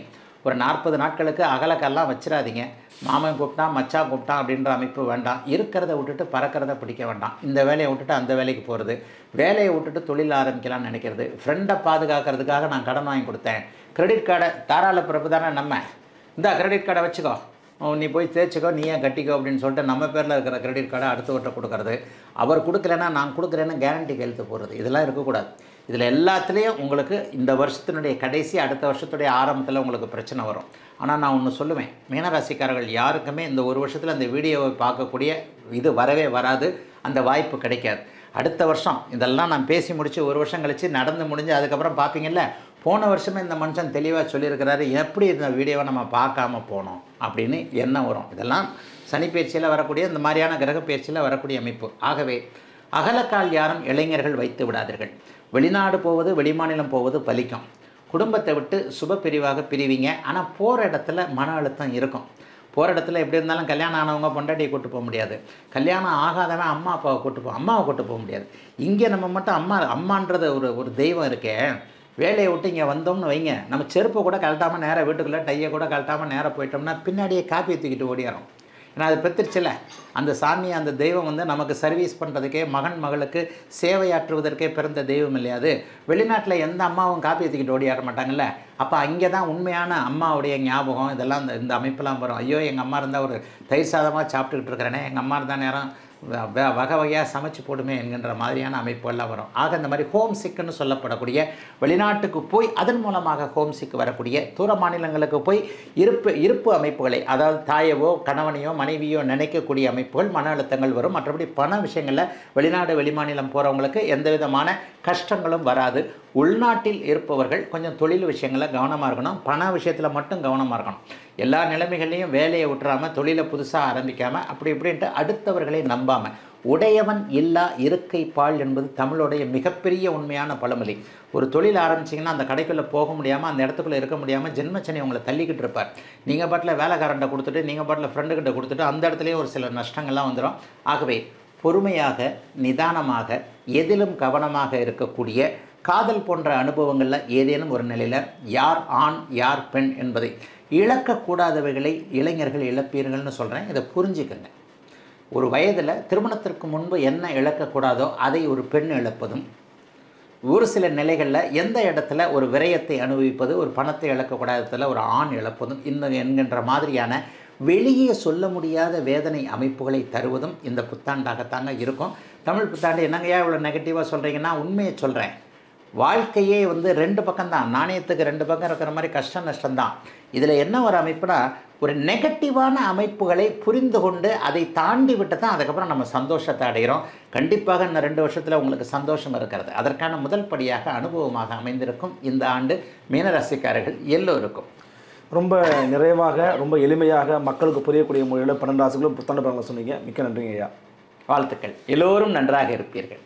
ஒரு 40 நாட்களுக்கு அகலக்கெல்லாம் வச்சிடாதீங்க. மாமன் கூப்பிட்டான் மச்சான் கூப்பிட்டான் அப்படின்ற அமைப்பு வேண்டாம். இருக்கிறத விட்டுட்டு பறக்கிறத பிடிக்க வேண்டாம். இந்த வேலையை விட்டுட்டு அந்த வேலைக்கு போகிறது, வேலையை விட்டுட்டு தொழில் ஆரம்பிக்கலாம்னு நினைக்கிறது, ஃப்ரெண்டை பாதுகாக்கிறதுக்காக நான் கடன் வாங்கி கொடுத்தேன், கிரெடிட் கார்டை தாராள பிறப்பு தானே நம்ம, இந்த கிரெடிட் கார்டை வச்சுக்கோ, நீ போய் தேய்ச்சிக்கோ, நீ ஏன் கட்டிக்கோ அப்படின்னு சொல்லிட்டு நம்ம பேரில் இருக்கிற கிரெடிட் கார்டை அடுத்தவர்கிட்ட கொடுக்கறது, அவர் கொடுக்கலன்னா நான் கொடுக்குறேன்னு கேரண்டி கையெழுத்து போடுறது, இதெல்லாம் இருக்கக்கூடாது. இதில் எல்லாத்துலேயும் உங்களுக்கு இந்த வருஷத்தினுடைய கடைசி அடுத்த வருஷத்துடைய ஆரம்பத்தில் உங்களுக்கு பிரச்சனை வரும். ஆனால் நான் ஒன்று சொல்லுவேன், மீனராசிக்காரர்கள் யாருக்குமே இந்த ஒரு வருஷத்தில் அந்த வீடியோவை பார்க்கக்கூடிய இது வரவே வராது, அந்த வாய்ப்பு கிடைக்காது. அடுத்த வருஷம் இதெல்லாம் நான் பேசி முடித்து ஒரு வருஷம் கழித்து நடந்து முடிஞ்சு அதுக்கப்புறம் பார்ப்பீங்கல்ல, போன வருஷமே இந்த மனுஷன் தெளிவாக சொல்லியிருக்கிறாரு, எப்படி இந்த வீடியோவை நம்ம பார்க்காம போனோம் அப்படின்னு எண்ணம் வரும். இதெல்லாம் சனிப்பயிற்சியில் வரக்கூடிய இந்த மாதிரியான கிரக பயிற்சியில் வரக்கூடிய அமைப்பு. ஆகவே அகலக்கால் யாரும் இளைஞர்கள் வைத்து விடாதீர்கள். வெளிநாடு போவது வெளிமாநிலம் போவது பலிக்கும். குடும்பத்தை விட்டு சுப பிரிவாக பிரிவீங்க. ஆனால் போகிற இடத்துல மன அழுத்தம் இருக்கும். போகிற இடத்துல எப்படி இருந்தாலும் கல்யாணம் ஆனவங்க பொண்டாட்டியை கூட்டு போக முடியாது, கல்யாணம் ஆகாதவன் அம்மா அப்பாவை அம்மாவை கூட்டு போக முடியாது. இங்கே நம்ம மட்டும் அம்மான்றது ஒரு தெய்வம் இருக்கே. வேலையை விட்டு இங்கே வந்தோம்னு வைங்க, நம்ம செருப்பை கூட கழட்டாமல் நேராக வீட்டுக்குள்ளே டையை கூட கழட்டாமல் நேராக போயிட்டோம்னா பின்னாடியே காப்பியை தூக்கிட்டு ஓடியாரோம். ஏன்னா அது பெற்றுருச்சுல, அந்த சாமி அந்த தெய்வம் வந்து நமக்கு சர்வீஸ் பண்ணுறதுக்கே, மகன் மகளுக்கு சேவையாற்றுவதற்கே பிறந்த தெய்வம் இல்லையா அது. வெளிநாட்டில் எந்த அம்மாவும் காப்பியை தூக்கிட்டு ஓடியாட மாட்டாங்கல்ல. அப்போ அங்கே தான் உண்மையான அம்மாவுடைய ஞாபகம் இதெல்லாம் இந்த அமைப்பெல்லாம் வரும். ஐயோ எங்கள் அம்மா இருந்தால் ஒரு தயிர் சாதமாக சாப்பிட்டுக்கிட்டு இருக்கிறேனே, எங்கள் அம்மா இருந்தால் நேரம் வகை வகையாக சமைச்சு போடுமே என்கின்ற மாதிரியான அமைப்புகள்லாம் வரும். ஆக இந்த மாதிரி ஹோம் சிக்குன்னு சொல்லப்படக்கூடிய வெளிநாட்டுக்கு போய் அதன் மூலமாக ஹோம் சிக்கு வரக்கூடிய தூர மாநிலங்களுக்கு போய் இருப்பு அமைப்புகளை, அதாவது தாயவோ கணவனையோ மனைவியோ நினைக்கக்கூடிய அமைப்புகள், மன அழுத்தங்கள் வரும். மற்றபடி பண விஷயங்களில் வெளிநாடு வெளிமாநிலம் போகிறவங்களுக்கு எந்த விதமான கஷ்டங்களும் வராது. உள்நாட்டில் இருப்பவர்கள் கொஞ்சம் தொழில் விஷயங்களில் கவனமாக இருக்கணும், பண விஷயத்தில் மட்டும் கவனமாக இருக்கணும். எல்லா நிலைமைகள்லையும் வேலையை விட்டுறாமல் தொழிலை புதுசாக ஆரம்பிக்காமல் அப்படி இப்படின்ட்டு அடுத்தவர்களை நம்பாமல், உடையவன் இல்லா இருக்கை பால் என்பது தமிழுடைய மிகப்பெரிய உண்மையான பழமொழி. ஒரு தொழில் ஆரம்பிச்சிங்கன்னா அந்த கடைக்குள்ளே போக முடியாமல், அந்த இடத்துக்குள்ளே இருக்க முடியாமல் ஜென்மச்சனி உங்களை தள்ளிக்கிட்டு இருப்பார். நீங்கள் பாட்டில் வேலைக்காரன்ட்ட கொடுத்துட்டு, நீங்கள் பாட்டில் ஃப்ரெண்டுக்கிட்ட கொடுத்துட்டு அந்த இடத்துலையும் ஒரு சில நஷ்டங்கள்லாம் வந்துடும். ஆகவே பொறுமையாக நிதானமாக எதிலும் கவனமாக இருக்கக்கூடிய காதல் போன்ற அனுபவங்களில் ஏதேனும் ஒரு நிலையில் யார் ஆண் யார் பெண் என்பதை இழக்கக்கூடாதவைகளை இளைஞர்கள் இழப்பீர்கள்னு சொல்கிறேன். இதை புரிஞ்சுக்கங்க. ஒரு வயதில் திருமணத்திற்கு முன்பு என்ன இழக்கக்கூடாதோ அதை ஒரு பெண் இழப்பதும், ஒரு சில நிலைகளில் எந்த இடத்துல ஒரு விரயத்தை அனுபவிப்பது, ஒரு பணத்தை இழக்கக்கூடாததில் ஒரு ஆண் இழப்பதும் இன்னும் என்கின்ற மாதிரியான வெளியே சொல்ல முடியாத வேதனை அமைப்புகளை தருவதும் இந்த புத்தாண்டாகத்தாங்க இருக்கும். தமிழ் புத்தாண்டு என்னங்கய்யா இவ்வளோ நெகட்டிவாக சொல்கிறீங்கன்னா, உண்மையை சொல்கிறேன். வாழ்க்கையே வந்து 2 பக்கம்தான், நாணயத்துக்கு 2 பக்கம் இருக்கிற மாதிரி கஷ்டம் நஷ்டம்தான். இதில் என்ன ஒரு அமைப்புனா, ஒரு நெகட்டிவான அமைப்புகளை புரிந்து கொண்டு அதை தாண்டி விட்டு தான் அதுக்கப்புறம் நம்ம சந்தோஷத்தை அடைகிறோம். கண்டிப்பாக இந்த 2 வருஷத்தில் உங்களுக்கு சந்தோஷம் இருக்கிறது. அதற்கான முதல் படியாக அனுபவமாக அமைந்திருக்கும் இந்த ஆண்டு மீனராசிக்காரர்கள் எல்லோருக்கும். ரொம்ப நிறைவாக ரொம்ப எளிமையாக மக்களுக்கு புரியக்கூடிய முறையில் 12 ராசிகளும் புத்தாண்டு பலன்களை சொன்னீங்க. மிக்க நன்றிங்க ஐயா. வாழ்த்துக்கள். எல்லோரும் நன்றாக இருப்பீர்கள்.